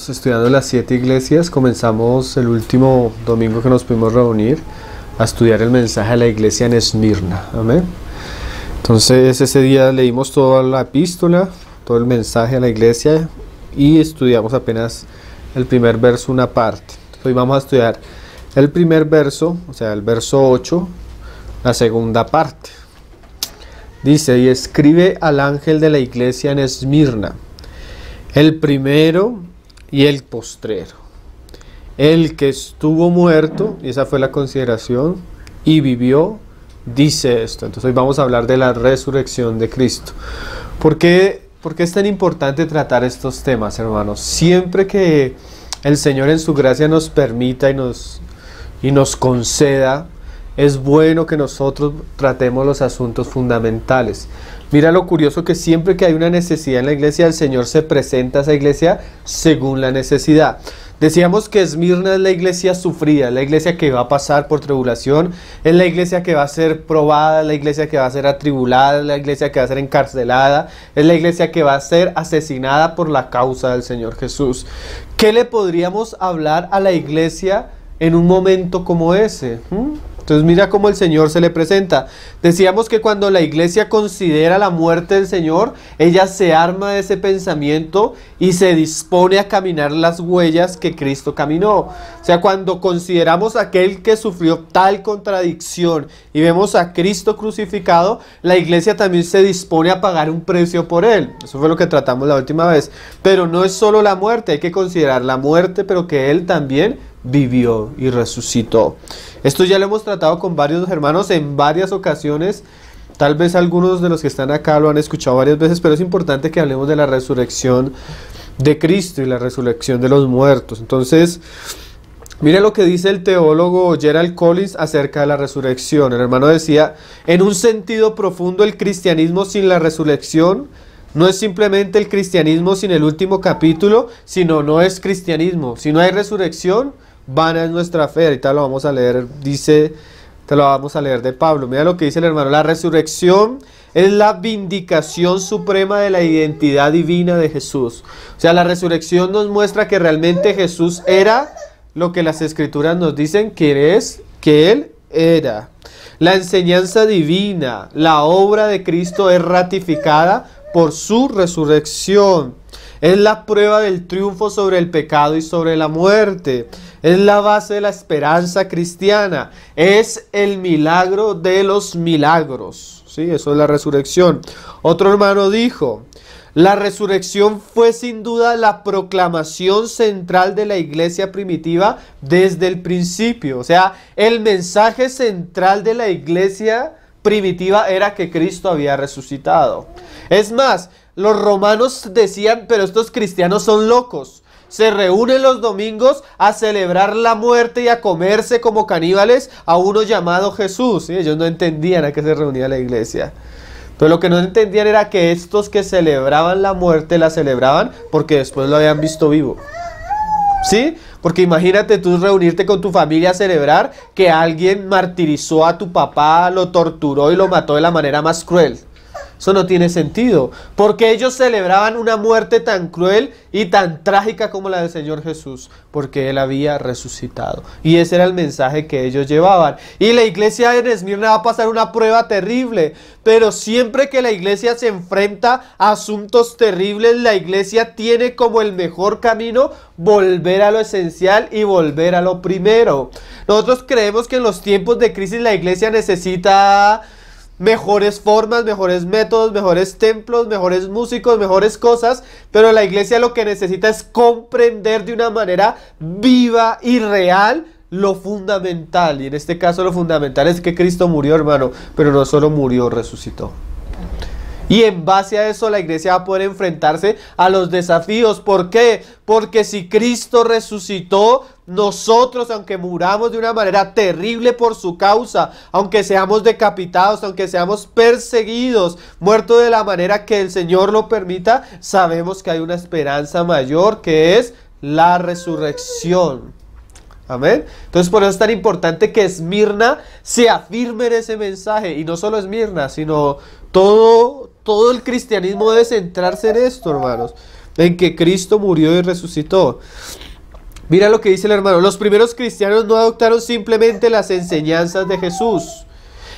estamos estudiando las 7 iglesias. Comenzamos el último domingo que nos pudimos reunir a estudiar el mensaje a la iglesia en Esmirna. Amén. Entonces ese día leímos toda la epístola, todo el mensaje a la iglesia y estudiamos apenas el primer verso, una parte. Hoy vamos a estudiar el primer verso, o sea, el verso 8, la segunda parte. Dice: y escribe al ángel de la iglesia en Esmirna, el primero y el postrero, el que estuvo muerto, y esa fue la consideración, y vivió, dice esto. Entonces hoy vamos a hablar de la resurrección de Cristo. ¿Por qué es tan importante tratar estos temas, hermanos? Siempre que el Señor en su gracia nos permita y nos conceda, es bueno que nosotros tratemos los asuntos fundamentales. Mira lo curioso, que siempre que hay una necesidad en la iglesia, el Señor se presenta a esa iglesia según la necesidad. Decíamos que Esmirna es la iglesia sufrida, es la iglesia que va a pasar por tribulación, es la iglesia que va a ser probada, es la iglesia que va a ser atribulada, es la iglesia que va a ser encarcelada, es la iglesia que va a ser asesinada por la causa del Señor Jesús. ¿Qué le podríamos hablar a la iglesia en un momento como ese? Entonces mira cómo el Señor se le presenta. Decíamos que cuando la iglesia considera la muerte del Señor, ella se arma de ese pensamiento y se dispone a caminar las huellas que Cristo caminó. O sea, cuando consideramos a aquel que sufrió tal contradicción y vemos a Cristo crucificado, la iglesia también se dispone a pagar un precio por él. Eso fue lo que tratamos la última vez. Pero no es solo la muerte, hay que considerar la muerte, pero que él también vivió y resucitó. Esto ya lo hemos tratado con varios hermanos en varias ocasiones. Tal vez algunos de los que están acá lo han escuchado varias veces, pero es importante que hablemos de la resurrección de Cristo y la resurrección de los muertos. Entonces, mira lo que dice el teólogo Gerald Collins acerca de la resurrección. El hermano decía: en un sentido profundo, el cristianismo sin la resurrección no es simplemente el cristianismo sin el último capítulo, sino no es cristianismo. Si no hay resurrección, vana es nuestra fe. Ahorita lo vamos a leer, te lo vamos a leer de Pablo. Mira lo que dice el hermano: la resurrección es la vindicación suprema de la identidad divina de Jesús. O sea, la resurrección nos muestra que realmente Jesús era lo que las escrituras nos dicen que Él era. La enseñanza divina, la obra de Cristo es ratificada por su resurrección. Es la prueba del triunfo sobre el pecado y sobre la muerte. Es la base de la esperanza cristiana. Es el milagro de los milagros. ¿Sí? Eso es la resurrección. Otro hermano dijo: la resurrección fue sin duda la proclamación central de la iglesia primitiva desde el principio. O sea, el mensaje central de la iglesia primitiva era que Cristo había resucitado. Es más, los romanos decían: pero estos cristianos son locos. Se reúnen los domingos a celebrar la muerte y a comerse como caníbales a uno llamado Jesús. ¿Sí? Ellos no entendían a qué se reunía la iglesia. Pero lo que no entendían era que estos que celebraban la muerte la celebraban porque después lo habían visto vivo. ¿Sí? Porque imagínate tú reunirte con tu familia a celebrar que alguien martirizó a tu papá, lo torturó y lo mató de la manera más cruel. Eso no tiene sentido, porque ellos celebraban una muerte tan cruel y tan trágica como la del Señor Jesús, porque Él había resucitado. Y ese era el mensaje que ellos llevaban. Y la iglesia en Esmirna va a pasar una prueba terrible, pero siempre que la iglesia se enfrenta a asuntos terribles, la iglesia tiene como el mejor camino volver a lo esencial y volver a lo primero. Nosotros creemos que en los tiempos de crisis la iglesia necesita mejores formas, mejores métodos, mejores templos, mejores músicos, mejores cosas, pero la iglesia lo que necesita es comprender de una manera viva y real lo fundamental. Y en este caso lo fundamental es que Cristo murió, hermano, pero no solo murió, resucitó. Y en base a eso la iglesia va a poder enfrentarse a los desafíos. ¿Por qué? Porque si Cristo resucitó, nosotros, aunque muramos de una manera terrible por su causa, aunque seamos decapitados, aunque seamos perseguidos, muertos de la manera que el Señor lo permita, sabemos que hay una esperanza mayor, que es la resurrección. Amén. Entonces por eso es tan importante que Esmirna se afirme en ese mensaje. Y no solo Esmirna, sino todo el cristianismo debe centrarse en esto, hermanos. en que Cristo murió y resucitó. Mira lo que dice el hermano. Los primeros cristianos no adoptaron simplemente las enseñanzas de Jesús.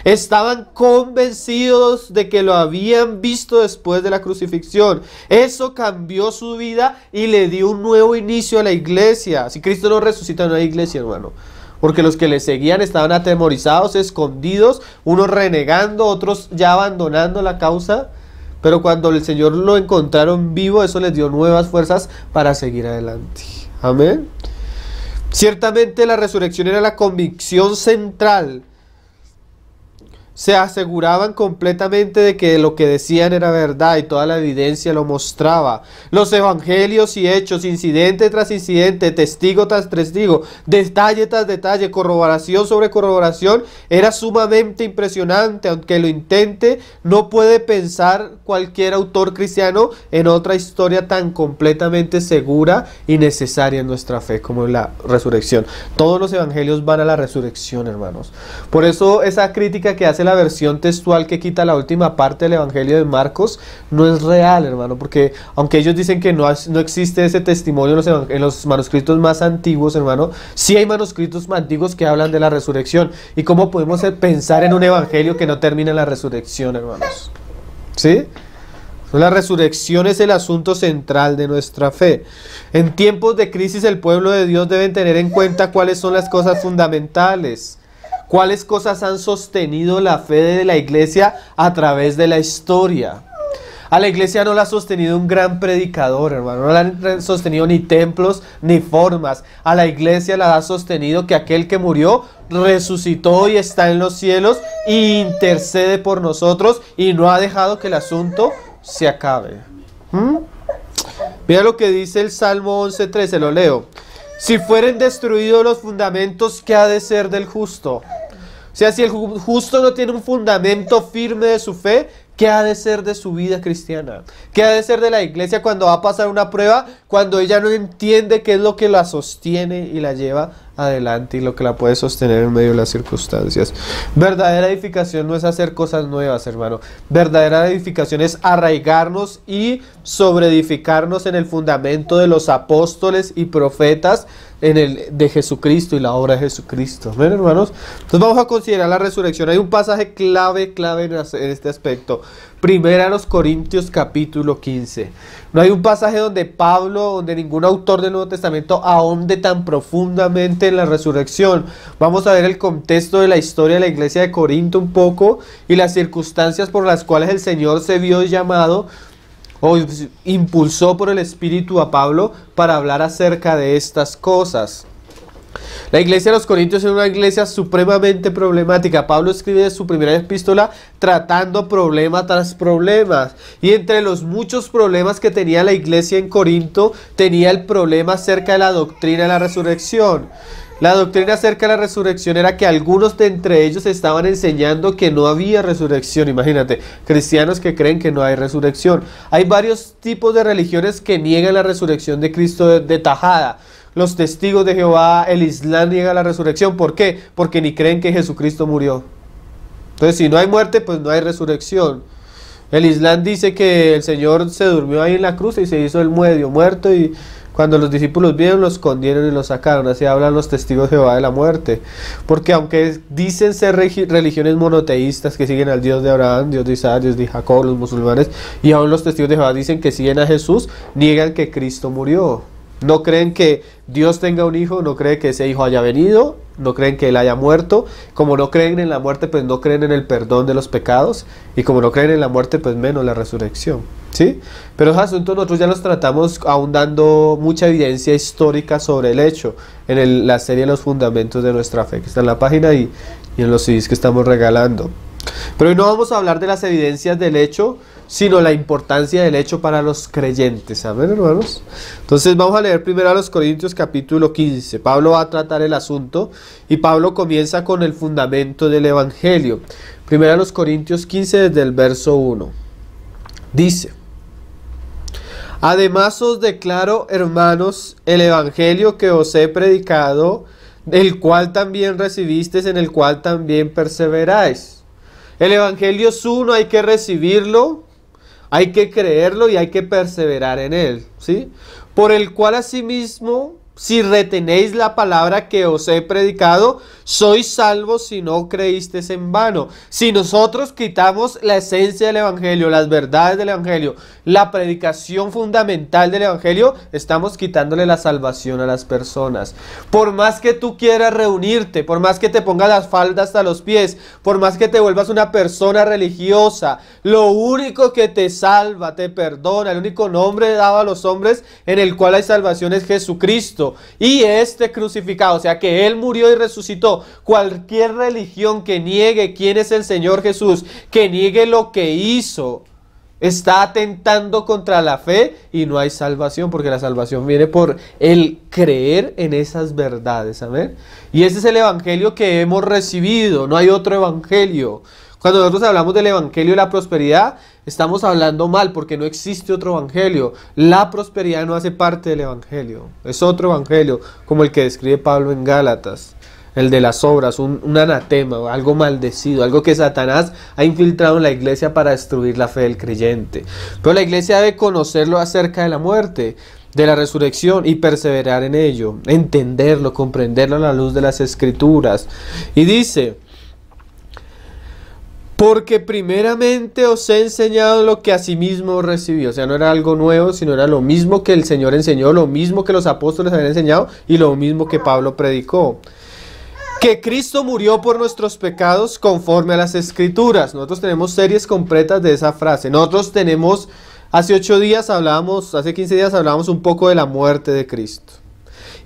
Estaban convencidos de que lo habían visto después de la crucifixión. Eso cambió su vida y le dio un nuevo inicio a la iglesia. Si Cristo no resucita, no hay iglesia, hermano. Porque los que le seguían estaban atemorizados, escondidos, unos renegando, otros ya abandonando la causa. Pero cuando el Señor lo encontraron vivo, eso les dio nuevas fuerzas para seguir adelante. Amén. Ciertamente la resurrección era la convicción central. Se aseguraban completamente de que lo que decían era verdad y toda la evidencia lo mostraba. Los evangelios y hechos, incidente tras incidente, testigo tras testigo, detalle tras detalle, corroboración sobre corroboración, era sumamente impresionante. Aunque lo intente, no puede pensar cualquier autor cristiano en otra historia tan completamente segura y necesaria en nuestra fe como la resurrección. Todos los evangelios van a la resurrección, hermanos. Por eso esa crítica que hace la versión textual que quita la última parte del Evangelio de Marcos no es real, hermano, porque aunque ellos dicen que no existe ese testimonio en los manuscritos más antiguos, hermano, sí hay manuscritos más antiguos que hablan de la resurrección. ¿Y cómo podemos pensar en un evangelio que no termina en la resurrección, hermanos? ¿Sí? La resurrección es el asunto central de nuestra fe. En tiempos de crisis, el pueblo de Dios debe tener en cuenta cuáles son las cosas fundamentales. ¿Cuáles cosas han sostenido la fe de la iglesia a través de la historia? A la iglesia no la ha sostenido un gran predicador, hermano. No la han sostenido ni templos ni formas. A la iglesia la ha sostenido que aquel que murió resucitó y está en los cielos e intercede por nosotros y no ha dejado que el asunto se acabe. Mira lo que dice el Salmo 11:13, lo leo. Si fueren destruidos los fundamentos, ¿qué ha de ser del justo? O sea, si el justo no tiene un fundamento firme de su fe, ¿qué ha de ser de su vida cristiana? ¿Qué ha de ser de la iglesia cuando va a pasar una prueba? Cuando ella no entiende qué es lo que la sostiene y la lleva adelante y lo que la puede sostener en medio de las circunstancias. Verdadera edificación no es hacer cosas nuevas, hermano. Verdadera edificación es arraigarnos y sobreedificarnos en el fundamento de los apóstoles y profetas de Jesucristo y la obra de Jesucristo. ¿Ven, hermanos? Entonces vamos a considerar la resurrección. Hay un pasaje clave en este aspecto. Primera a los Corintios capítulo 15. No hay un pasaje donde donde ningún autor del Nuevo Testamento ahonde tan profundamente en la resurrección. Vamos a ver el contexto de la historia de la iglesia de Corinto un poco y las circunstancias por las cuales el Señor se vio llamado o impulsó por el Espíritu a Pablo para hablar acerca de estas cosas. La iglesia de los Corintios es una iglesia supremamente problemática. Pablo escribe su primera epístola tratando problema tras problema. Y entre los muchos problemas que tenía la iglesia en Corinto, tenía el problema acerca de la doctrina de la resurrección. La doctrina acerca de la resurrección era que algunos de entre ellos estaban enseñando que no había resurrección. Imagínate, cristianos que creen que no hay resurrección. Hay varios tipos de religiones que niegan la resurrección de Cristo de tajada. Los testigos de Jehová, el Islam niega la resurrección. ¿Por qué? Porque ni creen que Jesucristo murió. Entonces, si no hay muerte, pues no hay resurrección. El Islam dice que el Señor se durmió ahí en la cruz y se hizo el medio muerto y cuando los discípulos vieron, lo escondieron y lo sacaron. Así hablan los testigos de Jehová de la muerte. Porque aunque dicen ser religiones monoteístas que siguen al Dios de Abraham, Dios de Isaac, Dios de Jacob, los musulmanes, y aún los testigos de Jehová dicen que siguen a Jesús, niegan que Cristo murió. No creen que Dios tenga un hijo, no creen que ese hijo haya venido, no creen que él haya muerto. Como no creen en la muerte, pues no creen en el perdón de los pecados. Y como no creen en la muerte, pues menos la resurrección. ¿Sí? Pero esos asuntos nosotros ya los tratamos aún dando mucha evidencia histórica sobre el hecho en la serie Los Fundamentos de Nuestra Fe, que está en la página y en los CDs que estamos regalando. Pero hoy no vamos a hablar de las evidencias del hecho, sino la importancia del hecho para los creyentes. Amén, hermanos. Entonces vamos a leer primero a los Corintios capítulo 15. Pablo va a tratar el asunto y Pablo comienza con el fundamento del Evangelio. Primero a los Corintios 15 desde el verso 1. Dice: además os declaro, hermanos, el Evangelio que os he predicado, el cual también recibisteis, en el cual también perseveráis. El Evangelio es uno, hay que recibirlo, Hay que creerlo y hay que perseverar en él, ¿sí? Por el cual asimismo, si retenéis la palabra que os he predicado, sois salvos si no creísteis en vano. Si nosotros quitamos la esencia del evangelio, las verdades del evangelio, la predicación fundamental del evangelio, estamos quitándole la salvación a las personas. Por más que tú quieras reunirte, por más que te pongas las faldas hasta los pies, por más que te vuelvas una persona religiosa, lo único que te salva, te perdona, el único nombre dado a los hombres en el cual hay salvación es Jesucristo y este crucificado, o sea que Él murió y resucitó. Cualquier religión que niegue quién es el Señor Jesús, que niegue lo que hizo, está atentando contra la fe y no hay salvación, porque la salvación viene por el creer en esas verdades, amén. Y ese es el evangelio que hemos recibido, no hay otro evangelio. Cuando nosotros hablamos del evangelio de la prosperidad, estamos hablando mal porque no existe otro evangelio. La prosperidad no hace parte del evangelio, es otro evangelio, como el que describe Pablo en Gálatas. El de las obras, un anatema, algo maldecido, algo que Satanás ha infiltrado en la iglesia para destruir la fe del creyente. Pero la iglesia debe conocerlo acerca de la muerte, de la resurrección y perseverar en ello, entenderlo, comprenderlo a la luz de las Escrituras. Y dice: porque primeramente os he enseñado lo que asimismo recibí. O sea, no era algo nuevo, sino era lo mismo que el Señor enseñó, lo mismo que los apóstoles habían enseñado y lo mismo que Pablo predicó. Que Cristo murió por nuestros pecados conforme a las Escrituras. Nosotros tenemos series completas de esa frase. Nosotros tenemos, hace 15 días hablábamos un poco de la muerte de Cristo.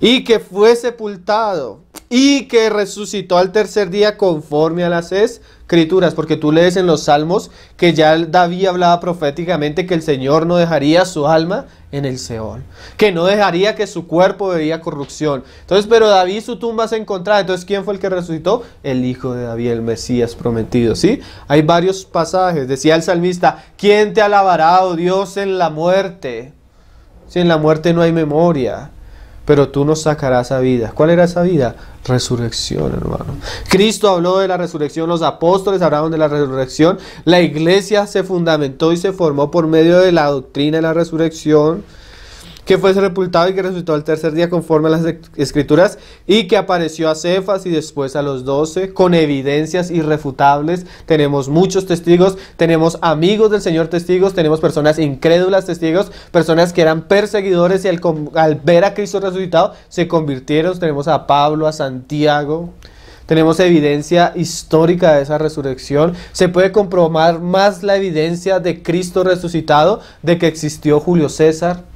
Y que fue sepultado y que resucitó al tercer día conforme a las Escrituras. Porque tú lees en los Salmos que ya David hablaba proféticamente que el Señor no dejaría su alma en el Seol, que no dejaría que su cuerpo vería corrupción. Entonces, pero David su tumba se encontraba. Entonces, ¿quién fue el que resucitó? El Hijo de David, el Mesías prometido, ¿sí? Hay varios pasajes. Decía el salmista: ¿quién te alabará, oh Dios, en la muerte? Si en la muerte no hay memoria, pero tú nos sacarás a vida. ¿Cuál era esa vida? Resurrección, hermano. Cristo habló de la resurrección, los apóstoles hablaron de la resurrección, la iglesia se fundamentó y se formó por medio de la doctrina de la resurrección, que fue sepultado y que resucitó al tercer día conforme a las Escrituras, y que apareció a Cefas y después a los 12 con evidencias irrefutables. Tenemos muchos testigos, tenemos amigos del Señor testigos, tenemos personas incrédulas testigos, personas que eran perseguidores y al ver a Cristo resucitado se convirtieron. Tenemos a Pablo, a Santiago. Tenemos evidencia histórica de esa resurrección. Se puede comprobar más la evidencia de Cristo resucitado, de que existió Julio César,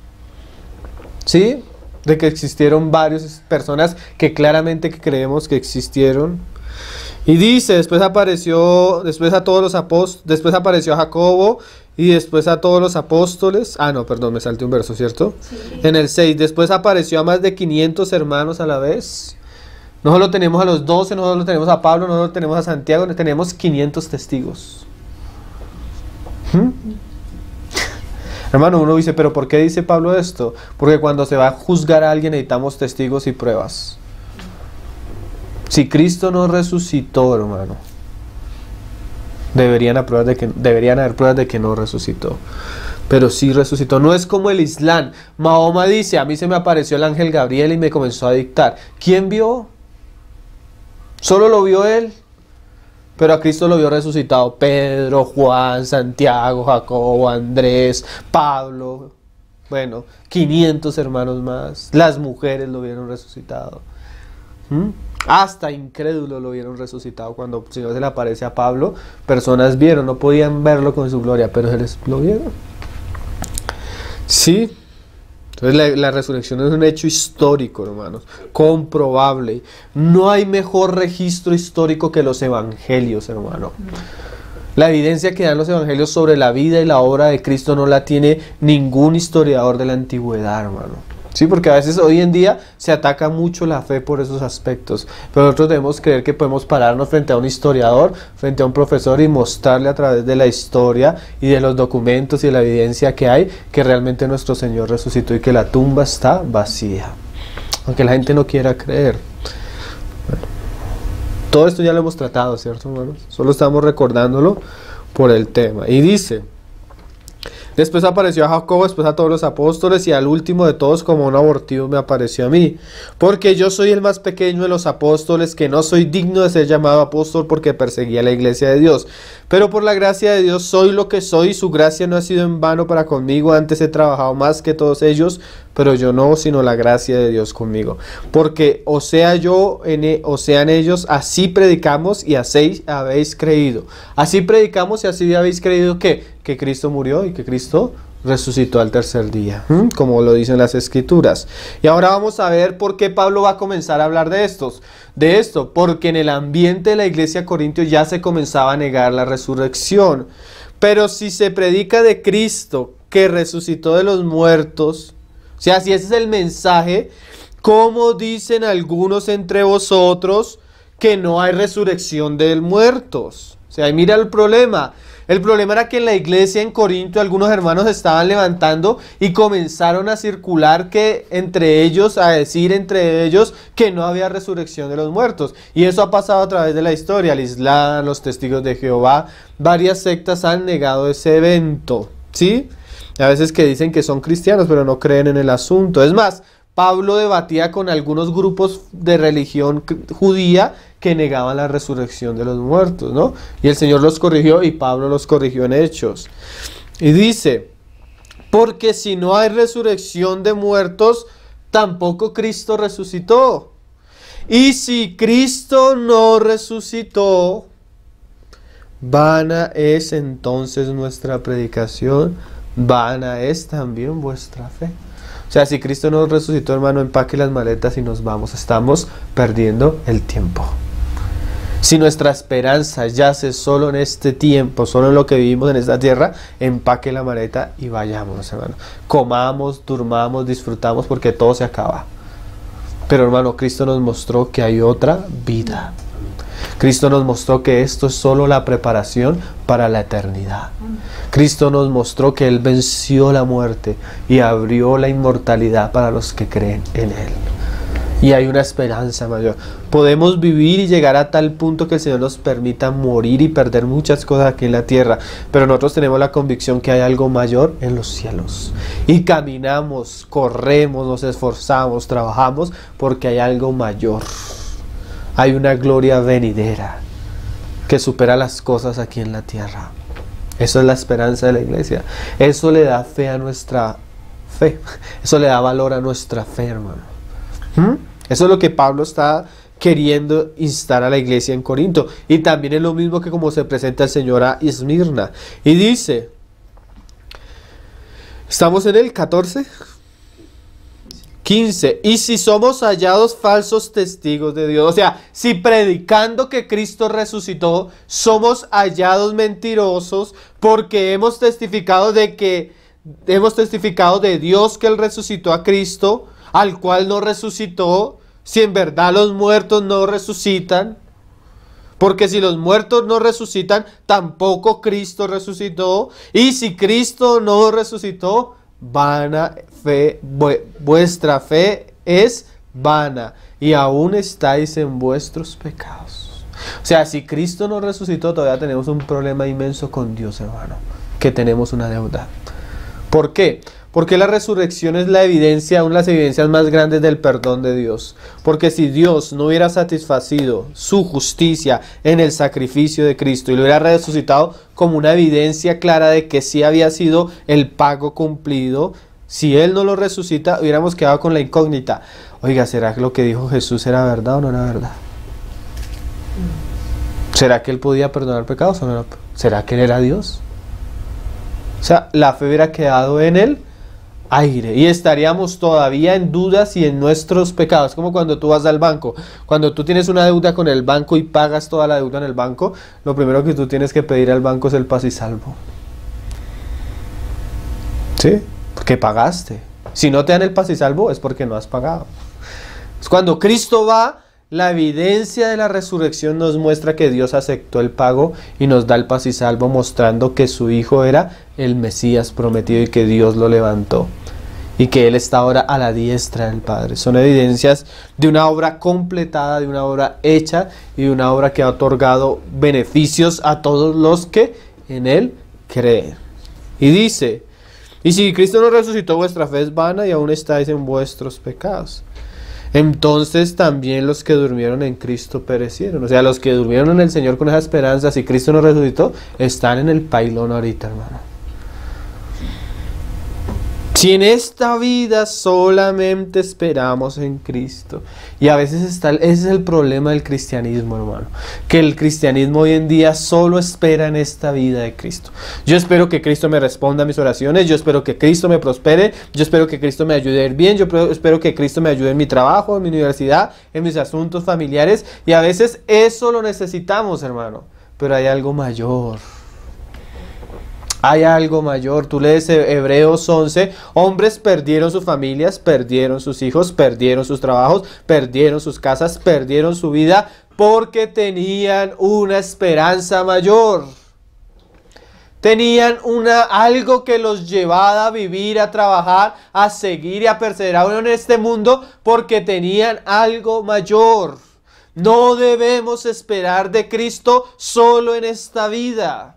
¿sí? De que existieron varias personas que claramente creemos que existieron. Y dice, después apareció a Jacobo y después a todos los apóstoles. No, perdón, me salté un verso, ¿cierto? Sí. En el 6, después apareció a más de 500 hermanos a la vez. No solo tenemos a los 12, no solo tenemos a Pablo, no solo tenemos a Santiago, tenemos 500 testigos. Hermano, uno dice, ¿pero por qué dice Pablo esto? Porque cuando se va a juzgar a alguien necesitamos testigos y pruebas. Si Cristo no resucitó, hermano, deberían haber pruebas de que no resucitó. Pero sí resucitó. No es como el Islam. Mahoma dice: a mí se me apareció el ángel Gabriel y me comenzó a dictar. ¿Quién vio? Solo lo vio él. Pero a Cristo lo vio resucitado Pedro, Juan, Santiago, Jacobo, Andrés, Pablo. Bueno, 500 hermanos más. Las mujeres lo vieron resucitado. Hasta incrédulos lo vieron resucitado. Cuando el Señor se le aparece a Pablo, personas vieron, no podían verlo con su gloria, pero ellos lo vieron. Sí. Entonces la resurrección es un hecho histórico, hermanos, comprobable. No hay mejor registro histórico que los evangelios, hermano. La evidencia que dan los evangelios sobre la vida y la obra de Cristo no la tiene ningún historiador de la antigüedad, hermano. Sí, porque a veces hoy en día se ataca mucho la fe por esos aspectos, pero nosotros debemos creer que podemos pararnos frente a un historiador, frente a un profesor y mostrarle a través de la historia y de los documentos y de la evidencia que hay que realmente nuestro Señor resucitó y que la tumba está vacía, aunque la gente no quiera creer. Bueno, todo esto ya lo hemos tratado, ¿cierto, hermanos? Solo estamos recordándolo por el tema. Y dice: Después apareció a Jacobo, después a todos los apóstoles y al último de todos como un abortivo me apareció a mí. Porque yo soy el más pequeño de los apóstoles, que no soy digno de ser llamado apóstol porque perseguía la iglesia de Dios. Pero por la gracia de Dios soy lo que soy, su gracia no ha sido en vano para conmigo, antes he trabajado más que todos ellos, pero yo no, sino la gracia de Dios conmigo. Porque o sea yo o sean ellos, así predicamos y así habéis creído. Así predicamos y así habéis creído que Cristo murió y que Cristo resucitó al tercer día, como lo dicen las escrituras. Y ahora vamos a ver por qué Pablo va a comenzar a hablar de esto, porque en el ambiente de la iglesia de Corintios ya se comenzaba a negar la resurrección. Pero si se predica de Cristo que resucitó de los muertos, o sea, si ese es el mensaje, ¿cómo dicen algunos entre vosotros que no hay resurrección de muertos? O sea, mira el problema. El problema era que en la iglesia en Corinto algunos hermanos estaban levantando y comenzaron a circular a decir entre ellos que no había resurrección de los muertos. Y eso ha pasado a través de la historia. El Islam, los testigos de Jehová, varias sectas han negado ese evento, ¿sí? A veces que dicen que son cristianos, pero no creen en el asunto. Es más, Pablo debatía con algunos grupos de religión judía que negaban la resurrección de los muertos, ¿no? Y el Señor los corrigió y Pablo los corrigió en Hechos. Y dice, porque si no hay resurrección de muertos, tampoco Cristo resucitó. Y si Cristo no resucitó, vana es entonces nuestra predicación, vana es también vuestra fe. O sea, si Cristo no resucitó, hermano, empaque las maletas y nos vamos. Estamos perdiendo el tiempo. Si nuestra esperanza yace solo en este tiempo, solo en lo que vivimos en esta tierra, empaque la maleta y vayámonos, hermano. Comamos, durmamos, disfrutamos, porque todo se acaba. Pero, hermano, Cristo nos mostró que hay otra vida. Cristo nos mostró que esto es solo la preparación para la eternidad. Cristo nos mostró que Él venció la muerte y abrió la inmortalidad para los que creen en Él. Y hay una esperanza mayor. Podemos vivir y llegar a tal punto que el Señor nos permita morir y perder muchas cosas aquí en la tierra. Pero nosotros tenemos la convicción que hay algo mayor en los cielos. Y caminamos, corremos, nos esforzamos, trabajamos porque hay algo mayor. Hay una gloria venidera que supera las cosas aquí en la tierra. Eso es la esperanza de la iglesia. Eso le da fe a nuestra fe. Eso le da valor a nuestra fe, hermano. Eso es lo que Pablo está queriendo instar a la iglesia en Corinto. Y también es lo mismo que como se presenta el Señor a Esmirna. Y dice, estamos en el 14, 15. Y si somos hallados falsos testigos de Dios, o sea, si predicando que Cristo resucitó, somos hallados mentirosos porque hemos testificado de Dios que Él resucitó a Cristo, al cual no resucitó, si en verdad los muertos no resucitan, porque si los muertos no resucitan, tampoco Cristo resucitó, y si Cristo no resucitó, vana fe, vuestra fe es vana, y aún estáis en vuestros pecados. O sea, si Cristo no resucitó, todavía tenemos un problema inmenso con Dios, hermano, que tenemos una deuda. ¿Por qué? Porque la resurrección es la evidencia, una de las evidencias más grandes del perdón de Dios. Porque si Dios no hubiera satisfacido su justicia en el sacrificio de Cristo y lo hubiera resucitado como una evidencia clara de que sí había sido el pago cumplido, si Él no lo resucita, hubiéramos quedado con la incógnita. Oiga, ¿será que lo que dijo Jesús era verdad o no era verdad? ¿Será que Él podía perdonar pecados o no? ¿Será que Él era Dios? O sea, la fe hubiera quedado en el aire y estaríamos todavía en dudas y en nuestros pecados. Como cuando tú vas al banco, cuando tú tienes una deuda con el banco y pagas toda la deuda en el banco, lo primero que tú tienes que pedir al banco es el paz y salvo. ¿Sí? Porque pagaste. Si no te dan el paz y salvo es porque no has pagado. Es cuando Cristo va, la evidencia de la resurrección nos muestra que Dios aceptó el pago y nos da el paz y salvo, mostrando que su Hijo era el Mesías prometido y que Dios lo levantó y que Él está ahora a la diestra del Padre. Son evidencias de una obra completada, de una obra hecha y de una obra que ha otorgado beneficios a todos los que en Él creen. Y dice, Y si Cristo no resucitó, vuestra fe es vana y aún estáis en vuestros pecados. Entonces también los que durmieron en Cristo perecieron. O sea, los que durmieron en el Señor con esa esperanza, si Cristo no resucitó, están en el pailón ahorita, hermano. Si en esta vida solamente esperamos en Cristo. Y a veces ese es el problema del cristianismo, hermano. Que el cristianismo hoy en día solo espera en esta vida de Cristo. Yo espero que Cristo me responda a mis oraciones. Yo espero que Cristo me prospere. Yo espero que Cristo me ayude a ir bien. Yo espero que Cristo me ayude en mi trabajo, en mi universidad, en mis asuntos familiares. Y a veces eso lo necesitamos, hermano. Pero hay algo mayor. Hay algo mayor. Tú lees Hebreos 11, hombres perdieron sus familias, perdieron sus hijos, perdieron sus trabajos, perdieron sus casas, perdieron su vida porque tenían una esperanza mayor. Tenían algo que los llevaba a vivir, a trabajar, a seguir y a perseverar en este mundo porque tenían algo mayor. No debemos esperar de Cristo solo en esta vida.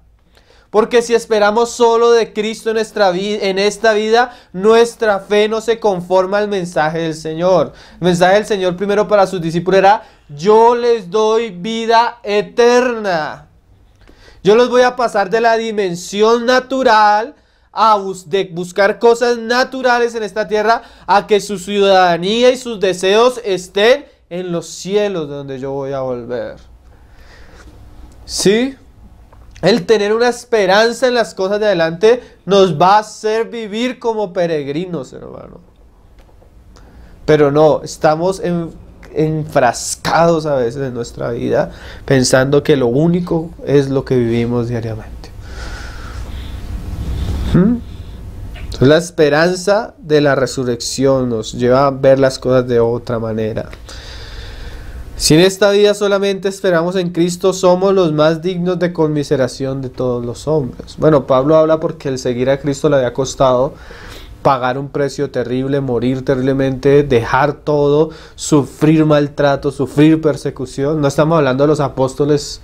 Porque si esperamos solo de Cristo en esta vida, nuestra fe no se conforma al mensaje del Señor. El mensaje del Señor primero para sus discípulos era: yo les doy vida eterna. Yo los voy a pasar de la dimensión natural de buscar cosas naturales en esta tierra a que su ciudadanía y sus deseos estén en los cielos, de donde yo voy a volver. ¿Sí? El tener una esperanza en las cosas de adelante nos va a hacer vivir como peregrinos, hermano. Pero no, estamos enfrascados a veces en nuestra vida pensando que lo único es lo que vivimos diariamente. Entonces, la esperanza de la resurrección nos lleva a ver las cosas de otra manera. Si en esta vida solamente esperamos en Cristo, somos los más dignos de conmiseración de todos los hombres. Bueno, Pablo habla porque el seguir a Cristo le había costado pagar un precio terrible, morir terriblemente, dejar todo, sufrir maltrato, sufrir persecución. No estamos hablando de los apóstoles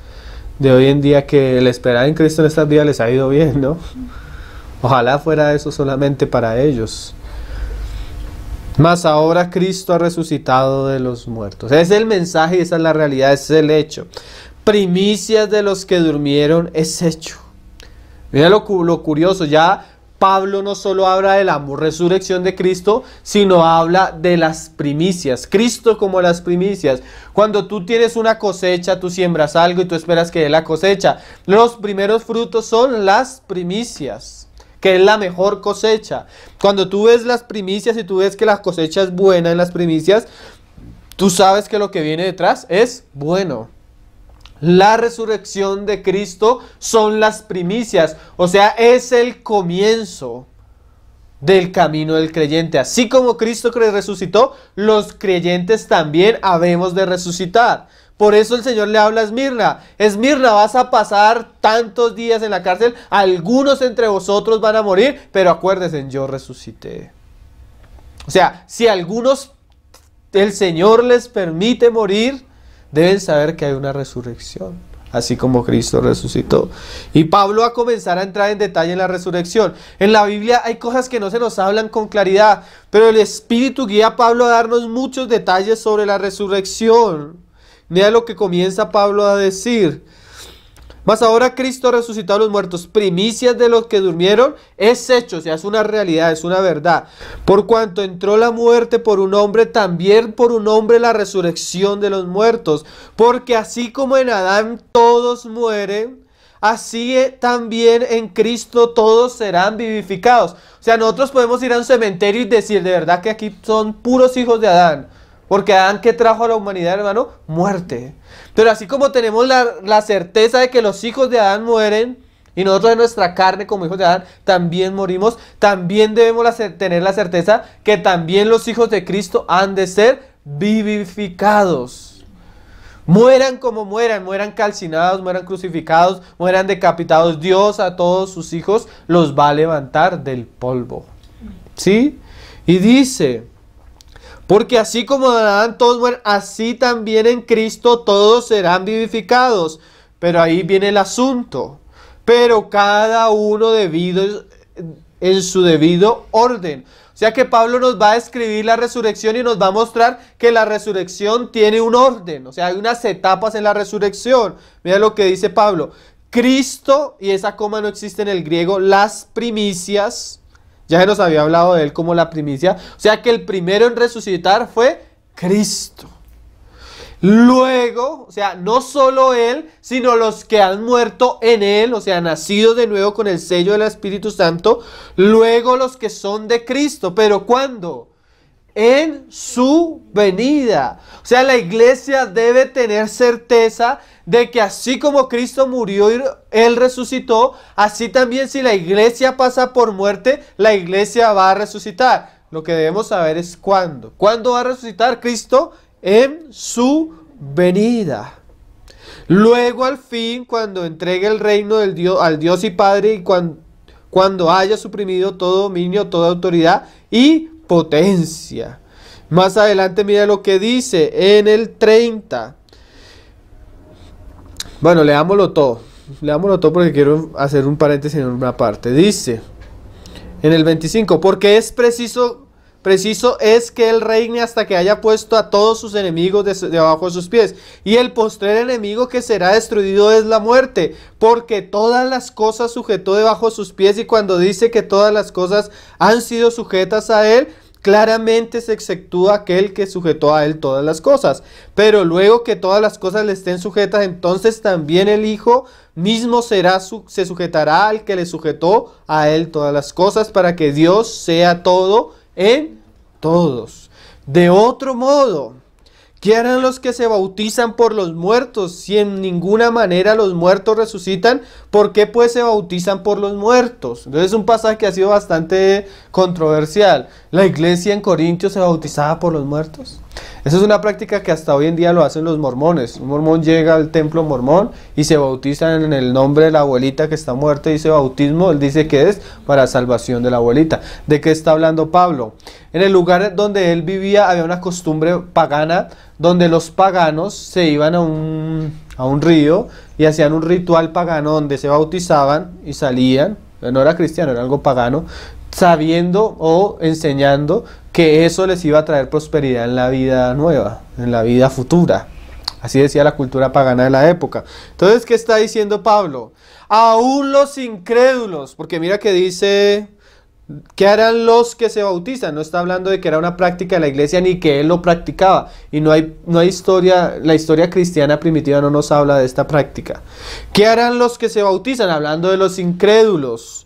de hoy en día que el esperar en Cristo en esta vida les ha ido bien, ¿no? Ojalá fuera eso solamente para ellos. Mas ahora Cristo ha resucitado de los muertos. Ese es el mensaje y esa es la realidad, ese es el hecho. Primicias de los que durmieron es hecho. Mira lo curioso, ya Pablo no solo habla de la resurrección de Cristo, sino habla de las primicias. Cristo como las primicias. Cuando tú tienes una cosecha, tú siembras algo y tú esperas que dé la cosecha. Los primeros frutos son las primicias, que es la mejor cosecha. Cuando tú ves las primicias y tú ves que la cosecha es buena en las primicias, tú sabes que lo que viene detrás es bueno. La resurrección de Cristo son las primicias, o sea, es el comienzo del camino del creyente. Así como Cristo resucitó, los creyentes también habemos de resucitar. Por eso el Señor le habla a Esmirna. Esmirna, vas a pasar tantos días en la cárcel, algunos entre vosotros van a morir, pero acuérdense, yo resucité. O sea, si algunos el Señor les permite morir, deben saber que hay una resurrección, así como Cristo resucitó. Y Pablo va a comenzar a entrar en detalle en la resurrección. En la Biblia hay cosas que no se nos hablan con claridad, pero el Espíritu guía a Pablo a darnos muchos detalles sobre la resurrección. Mira lo que comienza Pablo a decir. Mas ahora Cristo ha resucitado a los muertos, primicias de los que durmieron, es hecho, o sea, es una realidad, es una verdad. Por cuanto entró la muerte por un hombre, también por un hombre la resurrección de los muertos. Porque así como en Adán todos mueren, así también en Cristo todos serán vivificados. O sea, nosotros podemos ir a un cementerio y decir, de verdad que aquí son puros hijos de Adán. Porque Adán, ¿qué trajo a la humanidad, hermano? Muerte. Pero así como tenemos la certeza de que los hijos de Adán mueren, y nosotros en nuestra carne como hijos de Adán también morimos, también debemos tener la certeza que también los hijos de Cristo han de ser vivificados. Mueran como mueran, mueran calcinados, mueran crucificados, mueran decapitados, Dios a todos sus hijos los va a levantar del polvo. ¿Sí? Y dice: porque así como en Adán todos mueren, así también en Cristo todos serán vivificados. Pero ahí viene el asunto. Pero cada uno debido en su debido orden. O sea que Pablo nos va a describir la resurrección y nos va a mostrar que la resurrección tiene un orden. O sea, hay unas etapas en la resurrección. Mira lo que dice Pablo. Cristo, y esa coma no existe en el griego, las primicias. Ya se nos había hablado de él como la primicia. O sea que el primero en resucitar fue Cristo. Luego, o sea, no solo él, sino los que han muerto en él, o sea, nacidos de nuevo con el sello del Espíritu Santo. Luego los que son de Cristo. ¿Pero cuándo? En su venida. O sea, la iglesia debe tener certeza de que así como Cristo murió y él resucitó, así también si la iglesia pasa por muerte, la iglesia va a resucitar. Lo que debemos saber es cuándo. ¿Cuándo va a resucitar Cristo? En su venida. Luego al fin, cuando entregue el reino del Dios, al Dios y Padre, y cuando haya suprimido todo dominio, toda autoridad y potencia. Más adelante mira lo que dice en el 30. Bueno, leámoslo todo porque quiero hacer un paréntesis en una parte. Dice en el 25, porque es preciso es que él reine hasta que haya puesto a todos sus enemigos debajo de sus pies. Y el postrer enemigo que será destruido es la muerte, porque todas las cosas sujetó debajo de sus pies. Y cuando dice que todas las cosas han sido sujetas a él, claramente se exceptúa aquel que sujetó a él todas las cosas. Pero luego que todas las cosas le estén sujetas, entonces también el Hijo mismo se sujetará al que le sujetó a él todas las cosas, para que Dios sea todo en todos. De otro modo, ¿qué harán los que se bautizan por los muertos? Si en ninguna manera los muertos resucitan, ¿por qué pues se bautizan por los muertos? Entonces es un pasaje que ha sido bastante controversial. ¿La iglesia en Corintios se bautizaba por los muertos? Esa es una práctica que hasta hoy en día lo hacen los mormones. Un mormón llega al templo mormón y se bautiza en el nombre de la abuelita que está muerta. Dice bautismo, él dice que es para salvación de la abuelita. ¿De qué está hablando Pablo? En el lugar donde él vivía había una costumbre pagana donde los paganos se iban a un río y hacían un ritual pagano donde se bautizaban y salían. No era cristiano, era algo pagano, sabiendo o enseñando que eso les iba a traer prosperidad en la vida nueva, en la vida futura. Así decía la cultura pagana de la época. Entonces, ¿qué está diciendo Pablo? Aún los incrédulos, porque mira que dice, ¿qué harán los que se bautizan? No está hablando de que era una práctica de la iglesia ni que él lo practicaba. Y no hay historia, la historia cristiana primitiva no nos habla de esta práctica. ¿Qué harán los que se bautizan? Hablando de los incrédulos,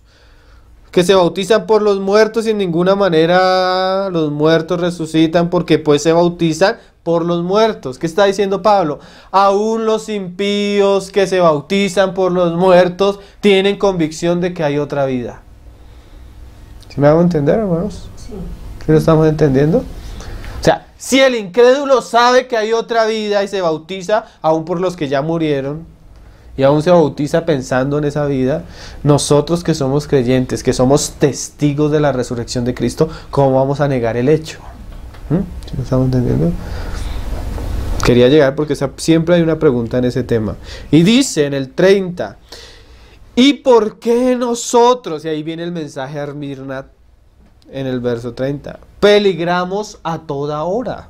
que se bautizan por los muertos y en ninguna manera los muertos resucitan, porque pues se bautizan por los muertos. ¿Qué está diciendo Pablo? Aún los impíos que se bautizan por los muertos tienen convicción de que hay otra vida. ¿Sí me hago entender, hermanos? Sí. ¿Sí lo estamos entendiendo? O sea, si el incrédulo sabe que hay otra vida y se bautiza aún por los que ya murieron, y aún se bautiza pensando en esa vida, nosotros que somos creyentes, que somos testigos de la resurrección de Cristo, ¿cómo vamos a negar el hecho? ¿Sí lo estamos entendiendo? Quería llegar porque siempre hay una pregunta en ese tema. Y dice en el 30, ¿y por qué nosotros? Y ahí viene el mensaje a Esmirna en el verso 30. Peligramos a toda hora.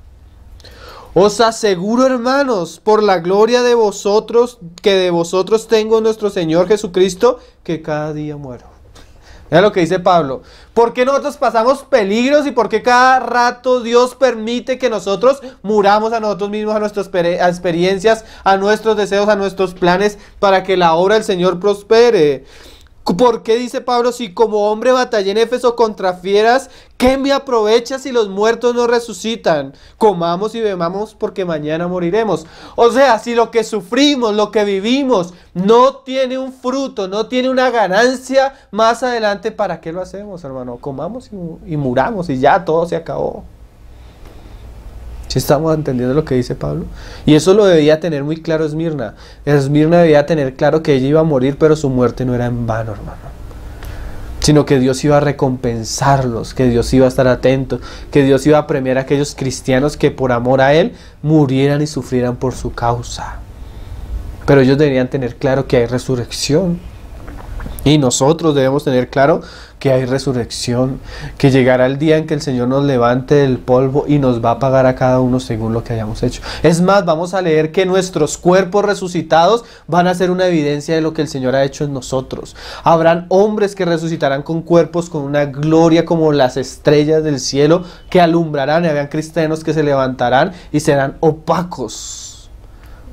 Os aseguro, hermanos, por la gloria de vosotros, que de vosotros tengo nuestro Señor Jesucristo, que cada día muero. Mira lo que dice Pablo. ¿Por qué nosotros pasamos peligros y por qué cada rato Dios permite que nosotros muramos a nosotros mismos, a nuestras experiencias, a nuestros deseos, a nuestros planes, para que la obra del Señor prospere? ¿Por qué dice Pablo, si como hombre batallé en Éfeso contra fieras, qué me aprovecha si los muertos no resucitan? Comamos y bebamos porque mañana moriremos. O sea, si lo que sufrimos, lo que vivimos, no tiene un fruto, no tiene una ganancia más adelante, ¿para qué lo hacemos, hermano? Comamos y muramos y ya todo se acabó. ¿Sí estamos entendiendo lo que dice Pablo? Y eso lo debía tener muy claro Esmirna. Esmirna debía tener claro que ella iba a morir, pero su muerte no era en vano, hermano. Sino que Dios iba a recompensarlos, que Dios iba a estar atento, que Dios iba a premiar a aquellos cristianos que por amor a Él murieran y sufrieran por su causa. Pero ellos deberían tener claro que hay resurrección. Y nosotros debemos tener claro que hay resurrección, que llegará el día en que el Señor nos levante del polvo y nos va a pagar a cada uno según lo que hayamos hecho. Es más, vamos a leer que nuestros cuerpos resucitados van a ser una evidencia de lo que el Señor ha hecho en nosotros. Habrán hombres que resucitarán con cuerpos con una gloria como las estrellas del cielo que alumbrarán, y habrán cristianos que se levantarán y serán opacos.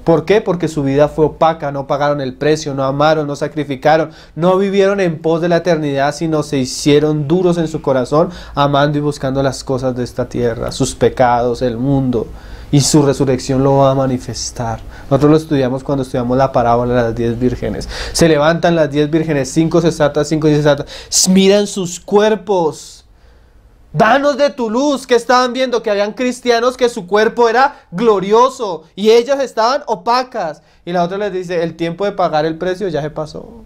¿Por qué? Porque su vida fue opaca, no pagaron el precio, no amaron, no sacrificaron, no vivieron en pos de la eternidad, sino se hicieron duros en su corazón, amando y buscando las cosas de esta tierra, sus pecados, el mundo, y su resurrección lo va a manifestar. Nosotros lo estudiamos cuando estudiamos la parábola de las 10 vírgenes. Se levantan las 10 vírgenes, 5 sensatas, 5 insensatas, miran sus cuerpos. Danos de tu luz, que estaban viendo que habían cristianos que su cuerpo era glorioso y ellas estaban opacas. Y la otra les dice, el tiempo de pagar el precio ya se pasó.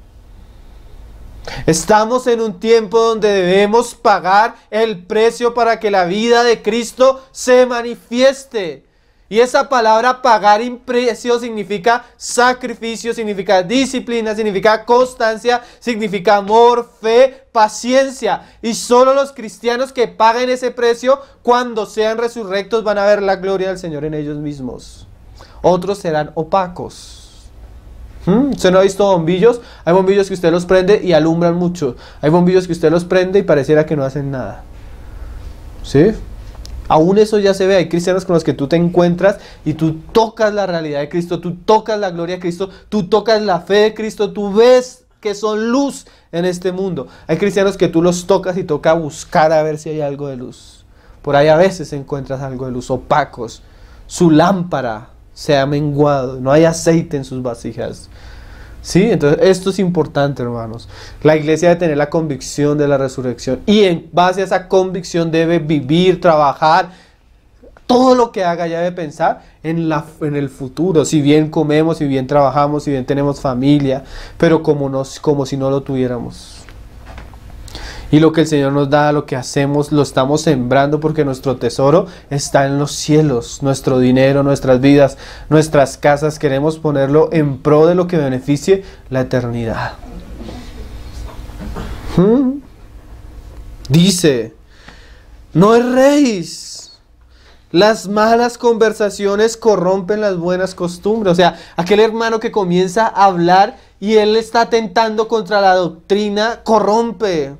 Estamos en un tiempo donde debemos pagar el precio para que la vida de Cristo se manifieste. Y esa palabra pagar en precio significa sacrificio, significa disciplina, significa constancia, significa amor, fe, paciencia. Y solo los cristianos que paguen ese precio, cuando sean resurrectos, van a ver la gloria del Señor en ellos mismos. Otros serán opacos. ¿Usted no ha visto bombillos? Hay bombillos que usted los prende y alumbran mucho. Hay bombillos que usted los prende y pareciera que no hacen nada. ¿Sí? Aún eso ya se ve. Hay cristianos con los que tú te encuentras y tú tocas la realidad de Cristo, tú tocas la gloria de Cristo, tú tocas la fe de Cristo, tú ves que son luz en este mundo. Hay cristianos que tú los tocas y toca buscar a ver si hay algo de luz. Por ahí a veces encuentras algo de luz, opacos. Su lámpara se ha menguado, no hay aceite en sus vasijas. ¿Sí? Entonces esto es importante, hermanos. La iglesia debe tener la convicción de la resurrección y en base a esa convicción debe vivir, trabajar. Todo lo que haga ya debe pensar en el futuro. Si bien comemos, si bien trabajamos, si bien tenemos familia, pero como si no lo tuviéramos. Y lo que el Señor nos da, lo que hacemos, lo estamos sembrando porque nuestro tesoro está en los cielos. Nuestro dinero, nuestras vidas, nuestras casas, queremos ponerlo en pro de lo que beneficie la eternidad. Dice, no erréis. Las malas conversaciones corrompen las buenas costumbres. O sea, aquel hermano que comienza a hablar y él está atentando contra la doctrina, corrompe.